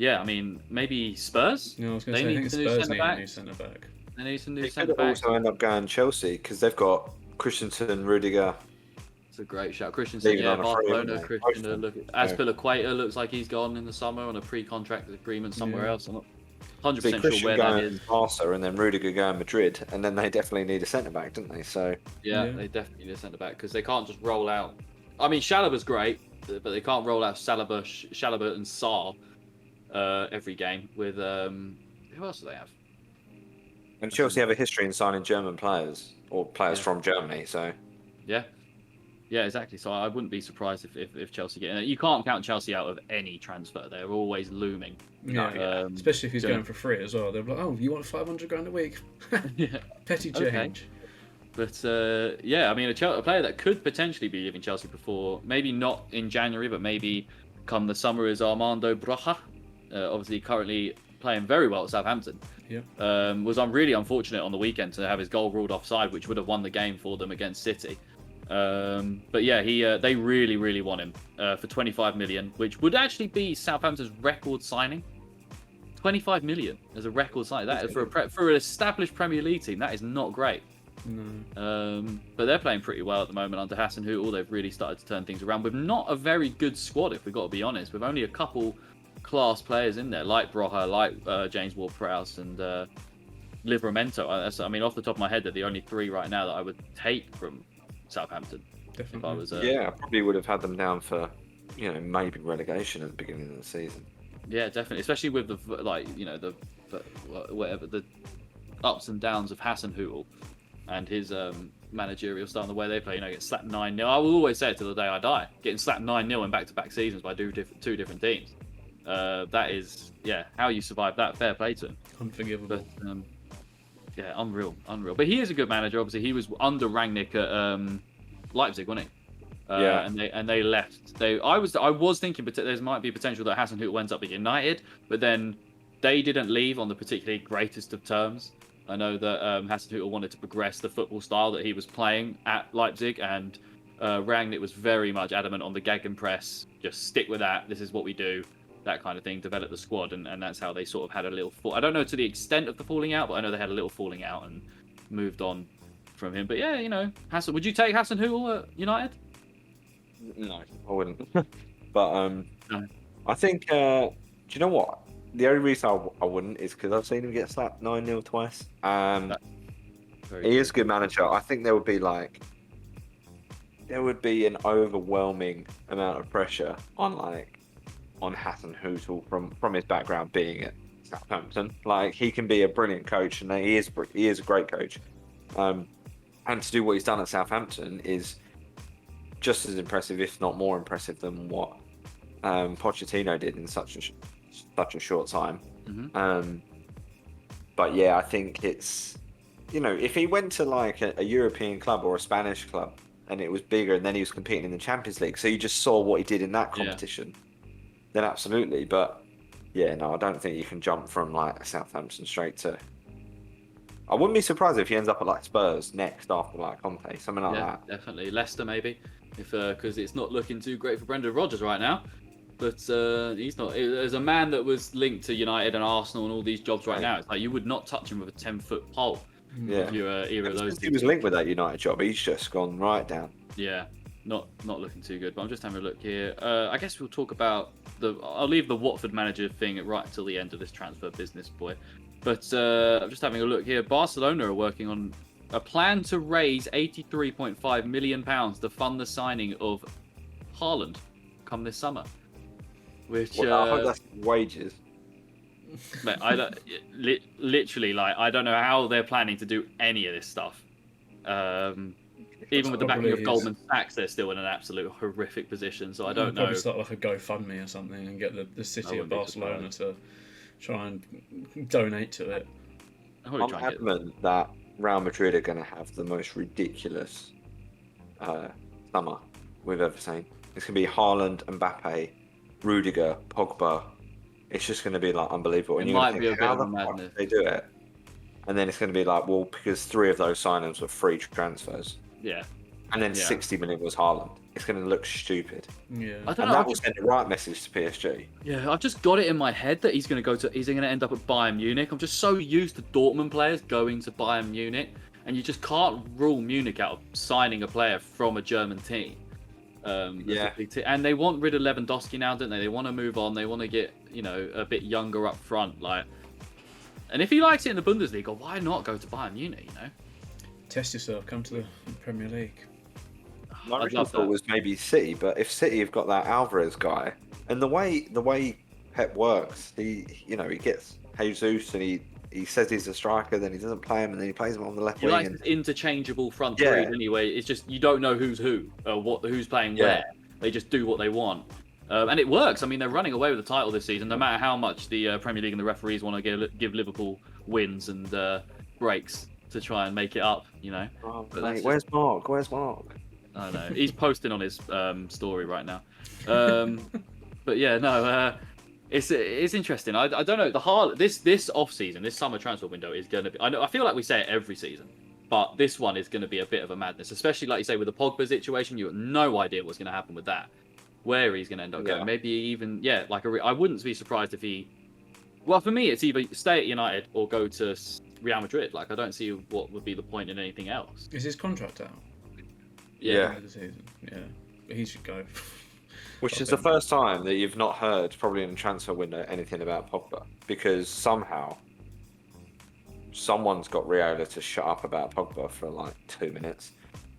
I mean, maybe Spurs. No, I was going to say, I think Spurs need a new centre back. They need some new They centre could back. also end up going Chelsea because they've got Christensen, Rudiger. It's a great shout. Christensen, Leaving yeah, on a free, Barcelona. haven't they? Christian, Both of them. Azpilicueta looks like he's gone in the summer on a pre-contract agreement somewhere Yeah. else. I'm not 100% See sure Christian where that going is. Barca and then Rudiger going Madrid, and then they definitely need a centre back, don't they? So Yeah, Yeah. they definitely need a centre back because they can't just roll out. I mean, Chalobah's great, but they can't roll out Chalobah and Sarr every game with who else do they have? and Chelsea have a history in signing German players or players Yeah. from Germany. So Yeah, yeah, exactly. So I wouldn't be surprised if Chelsea get in. You can't count Chelsea out of any transfer. They're always looming. Yeah. Especially if he's yeah. going for free as well. They're like, oh, you want 500 grand a week? Yeah. Petty Okay. change. But yeah, I mean, a player that could potentially be leaving Chelsea before, maybe not in January, but maybe come the summer is Armando Broja. Obviously, currently playing very well at Southampton. Yeah. Was really unfortunate on the weekend to have his goal ruled offside, which would have won the game for them against City. But yeah, they really want him for 25 million, which would actually be Southampton's record signing. 25 million as a record signing. That for an established Premier League team, that is not great. No. But they're playing pretty well at the moment under Hasenhüttl. They've really started to turn things around with not a very good squad, if we've got to be honest. With only a couple class players in there, like Broja, like James Ward-Prowse, and Livramento. I mean, off the top of my head, they're the only three right now that I would take from Southampton. Definitely. If I was, yeah, I probably would have had them down for, maybe relegation at the beginning of the season. Yeah, definitely, especially with the whatever the ups and downs of Hasenhüttl and his managerial style and the way they play. Get slapped 9-0. I will always say it till the day I die. Getting slapped 9-0 in back-to-back seasons by two different teams. That is, how you survive that. Fair play to him. Unforgivable. But yeah, unreal. But he is a good manager. Obviously, he was under Rangnick at Leipzig, wasn't he? Yeah. And they left. I was thinking, but there might be potential that Hasenhüttl ends up at United, but then they didn't leave on the particularly greatest of terms. I know that Hasenhüttl wanted to progress the football style that he was playing at Leipzig, and Rangnick was very much adamant on the gegenpress. Just stick with that. This is what we do. That kind of thing. Develop the squad, and that's how they sort of had a little fall. I don't know to the extent of the falling out, but I know they had a little falling out and moved on from him. But yeah, would you take Hasenhüttl at United? No, I wouldn't. But No. I think, do you know what? The only reason I wouldn't is because I've seen him get slapped 9-0 twice. He is a good manager. I think there would be an overwhelming amount of pressure on Hasenhüttl from his background being at Southampton. Like, he can be a brilliant coach, and he is a great coach. And to do what he's done at Southampton is just as impressive, if not more impressive, than what Pochettino did in such a short time. Mm-hmm. But yeah, I think it's, if he went to like a European club or a Spanish club and it was bigger, and then he was competing in the Champions League, so you just saw what he did in that competition, then absolutely. But yeah, no, I don't think you can jump from like Southampton straight to. I wouldn't be surprised if he ends up at like Spurs next after like Conte, something like that. Definitely Leicester maybe, if because it's not looking too great for Brendan Rodgers right now. But he's not. As a man that was linked to United and Arsenal and all these jobs right now, it's like you would not touch him with a 10-foot pole. Yeah, if you're either of those. Since he was linked with that United job, he's just gone right down. Yeah, not looking too good. But I'm just having a look here. I guess we'll talk about I'll leave the Watford manager thing right until the end of this transfer business, boy. But I'm just having a look here. Barcelona are working on a plan to raise £83.5 million to fund the signing of Haaland come this summer. Which I hope that's wages. Mate, I don't literally I don't know how they're planning to do any of this stuff. Even with the backing of Goldman Sachs, they're still in an absolute horrific position. So I don't know. Probably start like a GoFundMe or something and get the city of Barcelona to try and donate to it. I'm adamant that Real Madrid are going to have the most ridiculous summer we've ever seen. It's going to be Haaland, Mbappe, Rudiger, Pogba. It's just going to be like unbelievable. It might be a bit of a madness. They do it, and then it's going to be like, well, because 3 of those signings were free transfers. Yeah. And then 60 million was Haaland. It's going to look stupid. Yeah. I don't and know. that will send the right message to PSG. Yeah, I've just got it in my head that he's going to end up at Bayern Munich. I'm just so used to Dortmund players going to Bayern Munich, and you just can't rule Munich out of signing a player from a German team. And they want rid of Lewandowski now, don't they? They want to move on. They want to get, a bit younger up front. And if he likes it in the Bundesliga, why not go to Bayern Munich? Test yourself. Come to the Premier League. My original thought was maybe City, but if City have got that Alvarez guy, and the way Pep works, he gets Jesus and he says he's a striker, then he doesn't play him, and then he plays him on the left wing. He likes interchangeable front three anyway. It's just you don't know who's who, or who's playing where. They just do what they want. And it works. I mean, they're running away with the title this season, no matter how much the Premier League and the referees want to give Liverpool wins and breaks to try and make it up, Oh, mate, where's Mark? I know. He's posting on his story right now. But yeah, no, it's interesting. I don't know. This off season, this summer transfer window is going to be. I feel like we say it every season, but this one is going to be a bit of a madness, especially like you say with the Pogba situation. You have no idea what's going to happen with that, where he's going to end up going. Maybe even I wouldn't be surprised if he. Well, for me, it's either stay at United or go to Real Madrid. I don't see what would be the point in anything else. Is his contract out? Yeah. He should go. Which is the first time that you've not heard, probably in the transfer window, anything about Pogba. Because somehow, someone's got Raiola to shut up about Pogba for 2 minutes.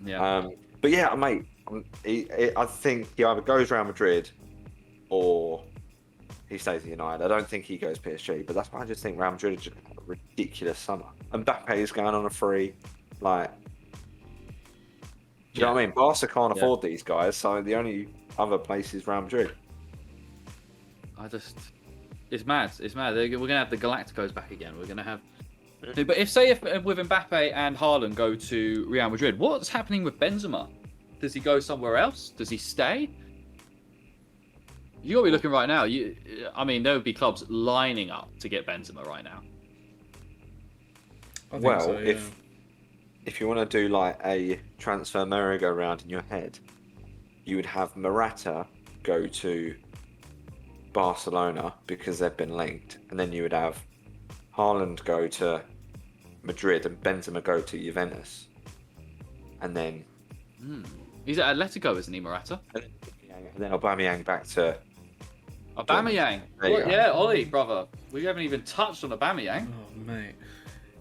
Yeah. But yeah, mate, I think he either goes Real Madrid or he stays at United. I don't think he goes PSG, but that's why I just think Real Madrid are just a ridiculous summer. Mbappe is going on a free, do you know what I mean? Barca can't afford these guys, so the only other place is Real Madrid. It's mad. It's mad. We're going to have the Galacticos back again. We're going to have... But if with Mbappe and Haaland go to Real Madrid, what's happening with Benzema? Does he go somewhere else? Does he stay? You got to be looking right now. There would be clubs lining up to get Benzema right now. I think so, yeah. If you want to do a transfer merry-go-round in your head, you would have Morata go to Barcelona because they've been linked, and then you would have Haaland go to Madrid and Benzema go to Juventus, and then he's at Atletico, isn't he, Morata? And then Aubameyang back to Aubameyang. Yeah, Ollie, brother, we haven't even touched on Aubameyang. Oh, mate.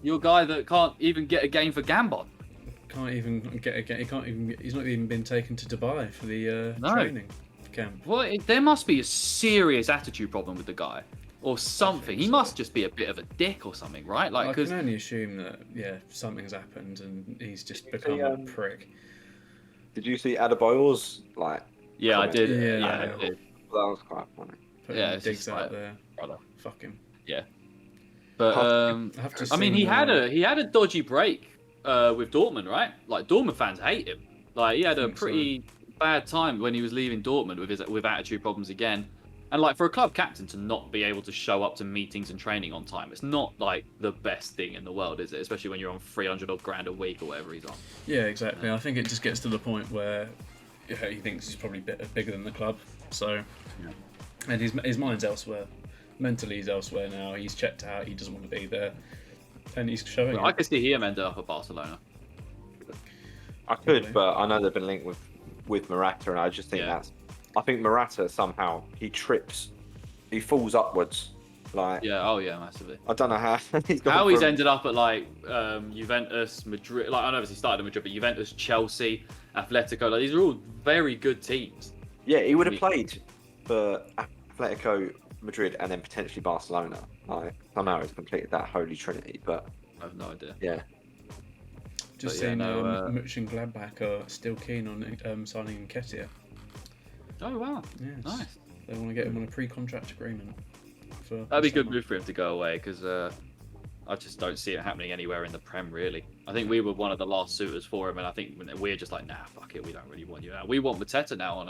You're a guy that can't even get a game for Gambon. Can't even get a game. He's not even been taken to Dubai for the training camp. Well, there must be a serious attitude problem with the guy, or something. He must just be a bit of a dick or something, right? I can only assume that something's happened and he's just become a prick. Did you see Adebayor's Yeah, comment? I did. Yeah, I did. That was quite funny. Putting digs out there. Brother. Fuck him. Yeah. But he had a dodgy break with Dortmund, right? Dortmund fans hate him. He had a pretty bad time when he was leaving Dortmund with attitude problems again. And for a club captain to not be able to show up to meetings and training on time, it's not the best thing in the world, is it? Especially when you're on 300 odd grand a week or whatever he's on. Yeah, exactly. I think it just gets to the point where he thinks he's probably bigger than the club. So, and his mind's elsewhere. Mentally, he's elsewhere now. He's checked out. He doesn't want to be there, and he's showing. I could see him ended up at Barcelona. I could, but I know they've been linked with Morata, and I just think I think Morata somehow he trips, he falls upwards, massively. I don't know how he's ended up at Juventus, Madrid. I know obviously started at Madrid, but Juventus, Chelsea, Atletico. These are all very good teams. Yeah, he would have played for Atletico, Madrid, and then potentially Barcelona. Somehow he's completed that holy trinity, but I have no idea. Yeah. Just saying, Mönchengladbach are still keen on signing Nketiah. Oh wow! Yes. Nice. They want to get him on a pre-contract agreement. That'd be a good move for him to go away, because I just don't see it happening anywhere in the Prem, really. I think we were one of the last suitors for him, and I think we're just nah, fuck it, we don't really want you out. We want Mateta now on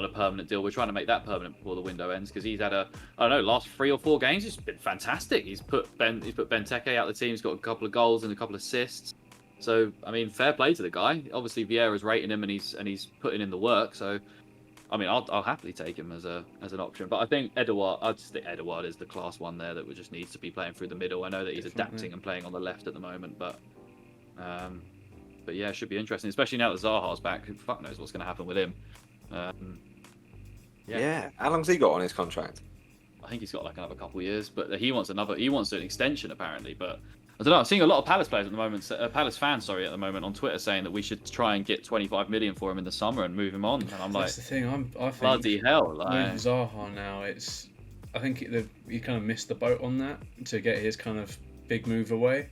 a permanent deal. We're trying to make that permanent before the window ends, because he's had last 3 or 4 games, it's been fantastic. He's put Benteke out of the team. He's got a couple of goals and a couple of assists. So fair play to the guy. Obviously, Vieira's rating him, and he's putting in the work. So, I'll happily take him as an option. But I think Edouard is the class one there that just needs to be playing through the middle. I know that he's adapting and playing on the left at the moment, but But yeah, it should be interesting, especially now that Zaha's back. Who fuck knows what's going to happen with him? Yeah. How long's he got on his contract? I think he's got like another couple of years, but he wants an extension apparently. But I don't know. I'm seeing a lot of Palace players at the moment, Palace fans, sorry, at the moment on Twitter saying that we should try and get 25 million for him in the summer and move him on. And I'm That's like, the thing. I think bloody hell! Like, with Zaha now, I think he kind of missed the boat on that to get his kind of big move away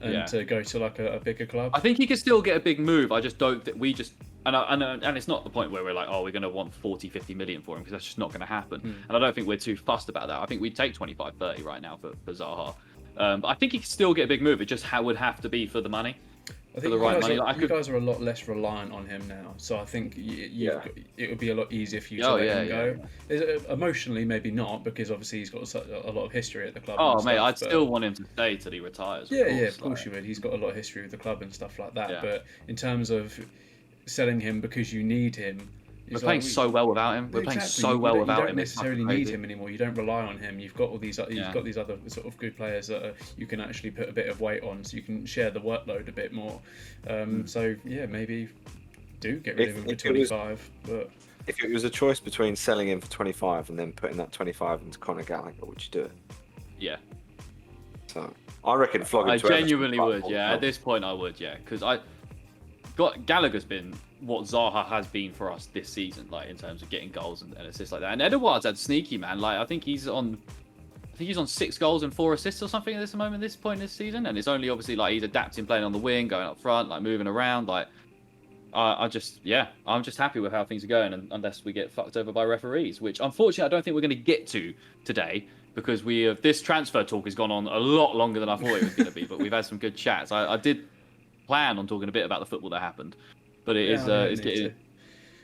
and to go to like a bigger club. I think he could still get a big move. I just don't think we just. And it's not the point where we're like, oh, we're going to want 40, 50 million for him, because that's just not going to happen. And I don't think we're too fussed about that. I think we'd take 25, 30 right now for Zaha. But I think he could still get a big move. It just would have to be for the money. I think you guys are a lot less reliant on him now. So I think it would be a lot easier for you to let him go. Emotionally, maybe not, because obviously he's got a lot of history at the club. Oh, mate, I'd still want him to stay till he retires. Of course you would. He's got a lot of history with the club and stuff like that. Yeah. But in terms of selling him because you need him, we're playing so well without him. We're playing so well without him. You don't necessarily need him anymore. You don't rely on him. You've got all these. You've got these other sort of good players that you can actually put a bit of weight on, so you can share the workload a bit more. So yeah, maybe do get rid of him for 25. But if it was a choice between selling him for 25 and then putting that 25 into Conor Gallagher, would you do it? Yeah. So I reckon flogging. I genuinely would. Yeah, at this point I would. Yeah, because Gallagher's been what Zaha has been for us this season, like in terms of getting goals and assists like that. And Edouard's had sneaky, man. Like I think he's on 6 goals and 4 assists or something at this point in this season. And it's only obviously like he's adapting, playing on the wing, going up front, like moving around. Like I'm just happy with how things are going, and unless we get fucked over by referees, which unfortunately I don't think we're going to get to today, because this transfer talk has gone on a lot longer than I thought it was going to be. But we've had some good chats. I did plan on talking a bit about the football that happened, but it's getting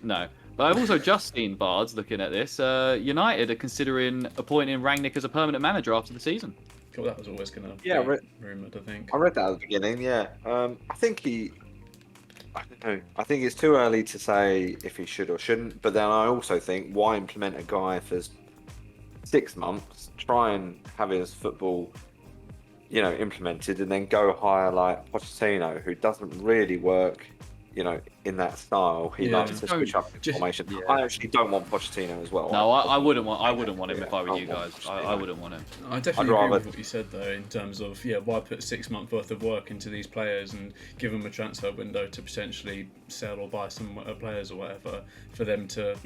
no. But I've also just seen Bards looking at this. United are considering appointing Rangnick as a permanent manager after the season. Cool, that was always going to be rumoured, I think. I read that at the beginning. Yeah, I think I don't know. I think it's too early to say if he should or shouldn't. But then I also think, why implement a guy for 6 months, try and have his football implemented, and then go hire like Pochettino, who doesn't really work, in that style. He likes to switch up formation. Yeah. I actually don't want Pochettino as well. No, I wouldn't want him if I were you guys. I wouldn't want him. I definitely agree with what you said though, in terms of why put 6 months worth of work into these players and give them a transfer window to potentially sell or buy some players or whatever, for them to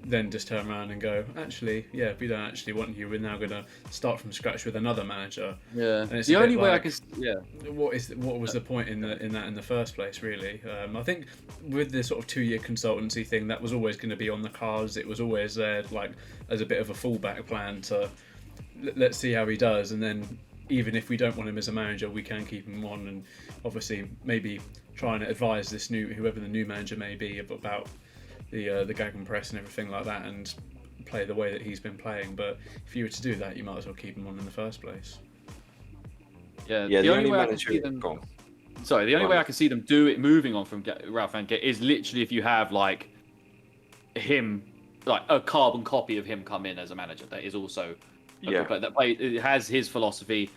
then just turn around and go, actually, we don't actually want you. We're now going to start from scratch with another manager. Yeah. And the only way I can. What was the point in that in the first place? Really, I think with the sort of 2-year consultancy thing, that was always going to be on the cards. It was always there, like as a bit of a fallback plan to let's see how he does, and then even if we don't want him as a manager, we can keep him on, and obviously maybe try and advise whoever the new manager may be about the gag and press and everything like that, and play the way that he's been playing. But if you were to do that, you might as well keep him on in the first place. Yeah, the only way I can see them. Sorry, the only way I can see them moving on from Ralph Rangnick is literally if you have like him, like a carbon copy of him come in as a manager that is also it has his philosophy,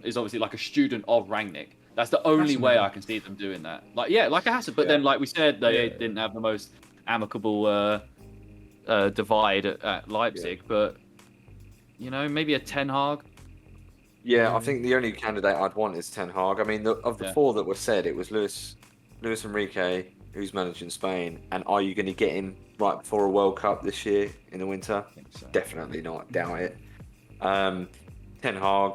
is obviously like a student of Rangnick. That's the only way I can see them doing that. Like a Hassan, but then like we said, they didn't have the most amicable divide at Leipzig, but maybe a Ten Hag. Yeah, I think the only candidate I'd want is Ten Hag. I mean, of the 4 that were said, it was Luis Enrique, who's managing Spain, and are you going to get him right before a World Cup this year in the winter? I think so. Definitely not. Doubt it. Ten Hag,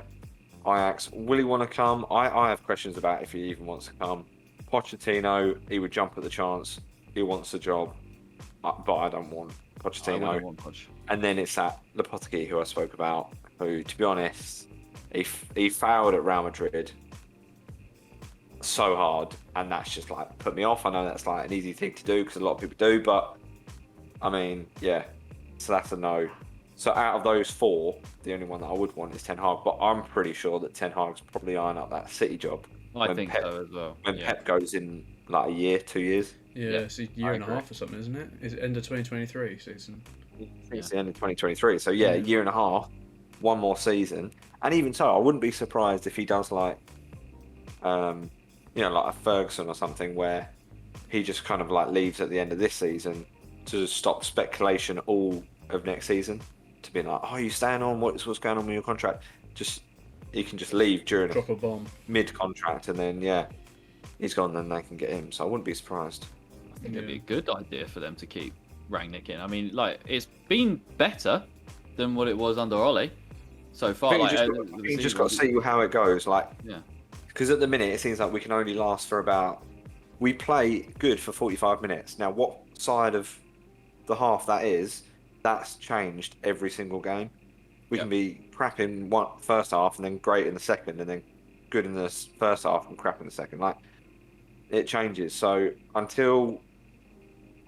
Ajax, will he want to come? I have questions about if he even wants to come. Pochettino, he would jump at the chance. He wants the job, but I don't want Pochettino. And then it's that Lopetegui, who I spoke about, who, to be honest, he failed at Real Madrid so hard, and that's just like put me off. I know that's like an easy thing to do because a lot of people do, but I mean, so that's a no. So out of those 4, the only one that I would want is Ten Hag, but I'm pretty sure that Ten Hag's probably eyeing up that City job. I think so as well. When Pep goes in like a year, 2 years. Yeah, it's a year and a half or something, isn't it? Is it end of 2023 season? I think it's the end of 2023. So a year and a half, 1 more season. And even so, I wouldn't be surprised if he does like like a Ferguson or something, where he just kind of like leaves at the end of this season to stop speculation all of next season, to be like, oh, you staying on? What's going on with your contract? Just he can just leave during Drop a bomb mid-contract, and then he's gone. Then they can get him. So I wouldn't be surprised. I think it'd be a good idea for them to keep Rangnick in. I mean, like, it's been better than what it was under Ole so far. You just got to see how it goes. Like, yeah, because at the minute it seems like we can only last for we play good for 45 minutes. Now, what side of the half that's changed every single game. We can be crap in first half and then great in the second, and then good in the first half and crap in the second. Like, it changes. So until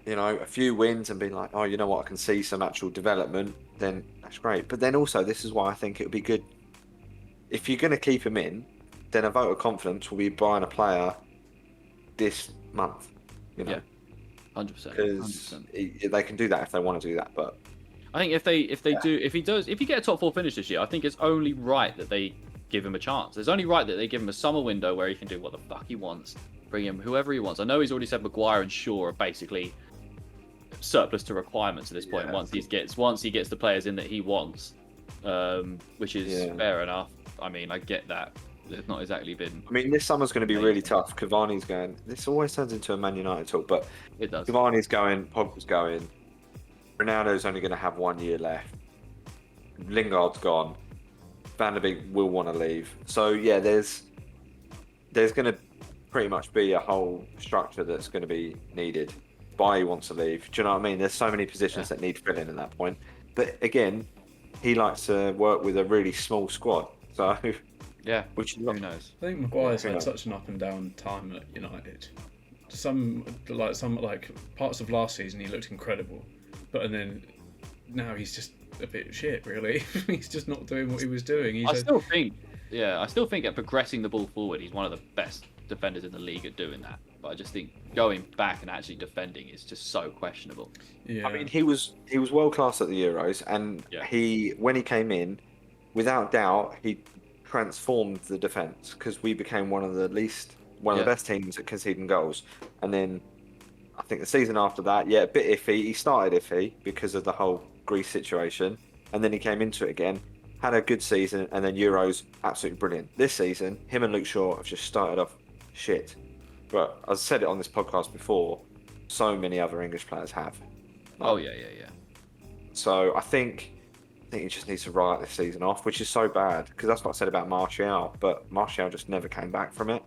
a few wins and be like, oh, you know what, I can see some actual development, then that's great. But then also, this is why I think it would be good if you're going to keep him in. Then a vote of confidence will be buying a player this month. Yeah, 100%. Because they can do that if they want to do that. But I think if he get a top 4 finish this year, I think it's only right that they give him a chance. It's only right that they give him a summer window where he can do what the fuck he wants, bring him whoever he wants. I know he's already said Maguire and Shaw are basically surplus to requirements at this point. Once he gets the players in that he wants, which is fair enough. I mean, I get that. It's not exactly been. I mean, this summer's going to be really tough. Cavani's going. This always turns into a Man United talk, but it does. Cavani's going. Pogba's going. Ronaldo's only going to have 1 year left. Lingard's gone. Van der Beek will want to leave. So yeah, there's going to pretty much be a whole structure that's going to be needed. Bailly wants to leave. Do you know what I mean? There's so many positions that need filling at that point. But again, he likes to work with a really small squad. So yeah, who knows? I think Maguire's had such an up and down time at United. Some parts of last season he looked incredible, but then now he's just a bit shit. Really, he's just not doing what he was doing. I still think at progressing the ball forward, he's one of the best defenders in the league at doing that. But I just think going back and actually defending is just so questionable. Yeah, I mean, he was world class at the Euros, and when he came in, without doubt, he transformed the defence, because we became one of the best teams at conceding goals. And then I think the season after that, a bit iffy. He started iffy because of the whole Greece situation, and then he came into it again, had a good season, and then Euros, absolutely brilliant. This season, him and Luke Shaw have just started off shit. But as I said it on this podcast before, so many other English players have. Oh yeah. So I think he just needs to write this season off, which is so bad, because that's what I said about Martial, but Martial just never came back from it.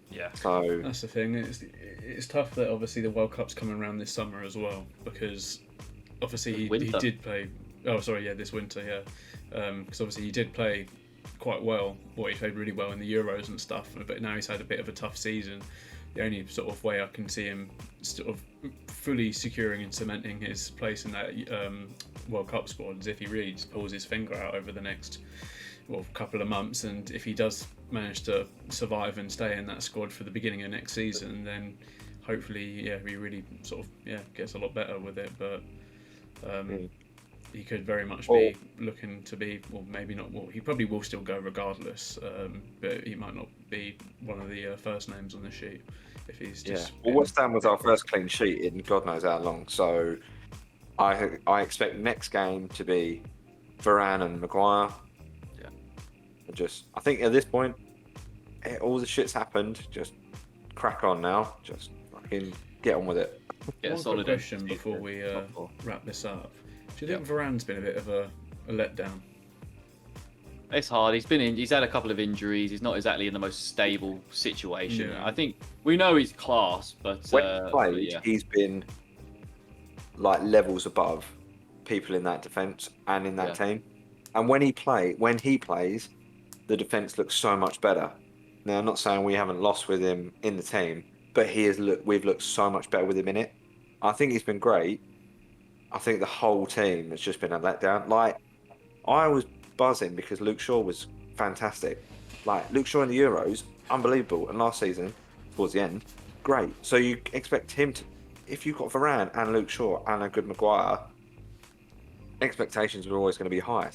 Yeah. So that's the thing. It's tough that obviously the World Cup's coming around this summer as well, because obviously he did play. Oh, sorry, this winter, because obviously he did play quite well. He played really well in the Euros and stuff, but now he's had a bit of a tough season. The only sort of way I can see him sort of fully securing and cementing his place in that World Cup squad is if he really just pulls his finger out over the next couple of months, and if he does manage to survive and stay in that squad for the beginning of next season, then hopefully he really sort of gets a lot better with it. But he could very much be looking to be, maybe not. He probably will still go regardless, but he might not be one of the first names on the sheet if he's just. West Ham was our first clean sheet in God knows how long. So I expect next game to be Varane and Maguire. Yeah. I think at this point, all the shit's happened. Just crack on now. Just fucking get on with it. One quick question before we wrap this up. Do you think Varane's been a bit of a letdown? It's hard. He's had a couple of injuries. He's not exactly in the most stable situation. I think we know he's class, but when he played, he's been like levels above people in that defence and in that team. And when he plays, the defence looks so much better. Now, I'm not saying we haven't lost with him in the team, but we've looked so much better with him in it. I think he's been great. I think the whole team has just been a letdown. Like, I was buzzing because Luke Shaw was fantastic. Like, Luke Shaw in the Euros, unbelievable. And last season, towards the end, great. So you expect him to, if you've got Varane and Luke Shaw and a good Maguire, expectations are always going to be high.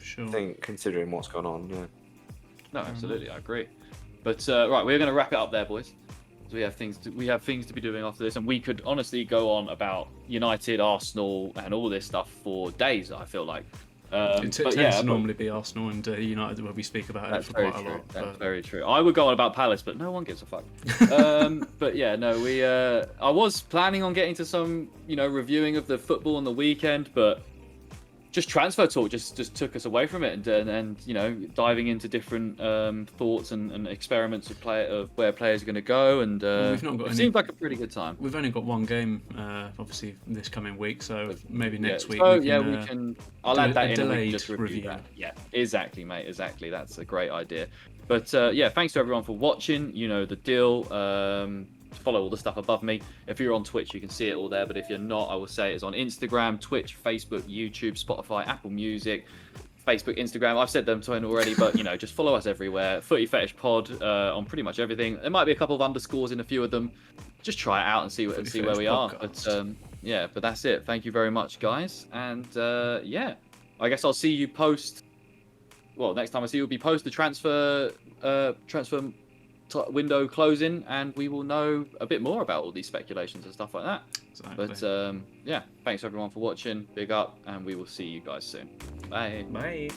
Sure. I think, considering what's gone on, No, absolutely, I agree. But right, we're going to wrap it up there, boys. So we have things to be doing after this, and we could honestly go on about United, Arsenal, and all this stuff for days. I feel like. It tends to normally be Arsenal and United where we speak about it for quite a lot. That's very true. I would go on about Palace, but no one gives a fuck. But yeah, no, I was planning on getting to some, reviewing of the football on the weekend, but just transfer talk just took us away from it, and diving into different thoughts and experiments of where players are going to go, and we've not got it seemed like a pretty good time. We've only got one game, obviously this coming week, so maybe next week. So we can. I'll add that in and we can just review that. Yeah, exactly, mate. Exactly. That's a great idea. But thanks to everyone for watching. You know the deal. Follow all the stuff above me. If you're on Twitch, you can see it all there. But if you're not, I will say it's on Instagram, Twitch, Facebook, YouTube, Spotify, Apple Music, Facebook, Instagram. I've said them to him already, but just follow us everywhere. Footy Fetish Pod on pretty much everything. There might be a couple of underscores in a few of them. Just try it out and see where we are. But but that's it. Thank you very much, guys. And I guess I'll see you post. Well, next time I see you will be post the transfer window closing, and we will know a bit more about all these speculations and stuff like that. Exactly. But thanks everyone for watching. Big up, and we will see you guys soon. Bye. Bye.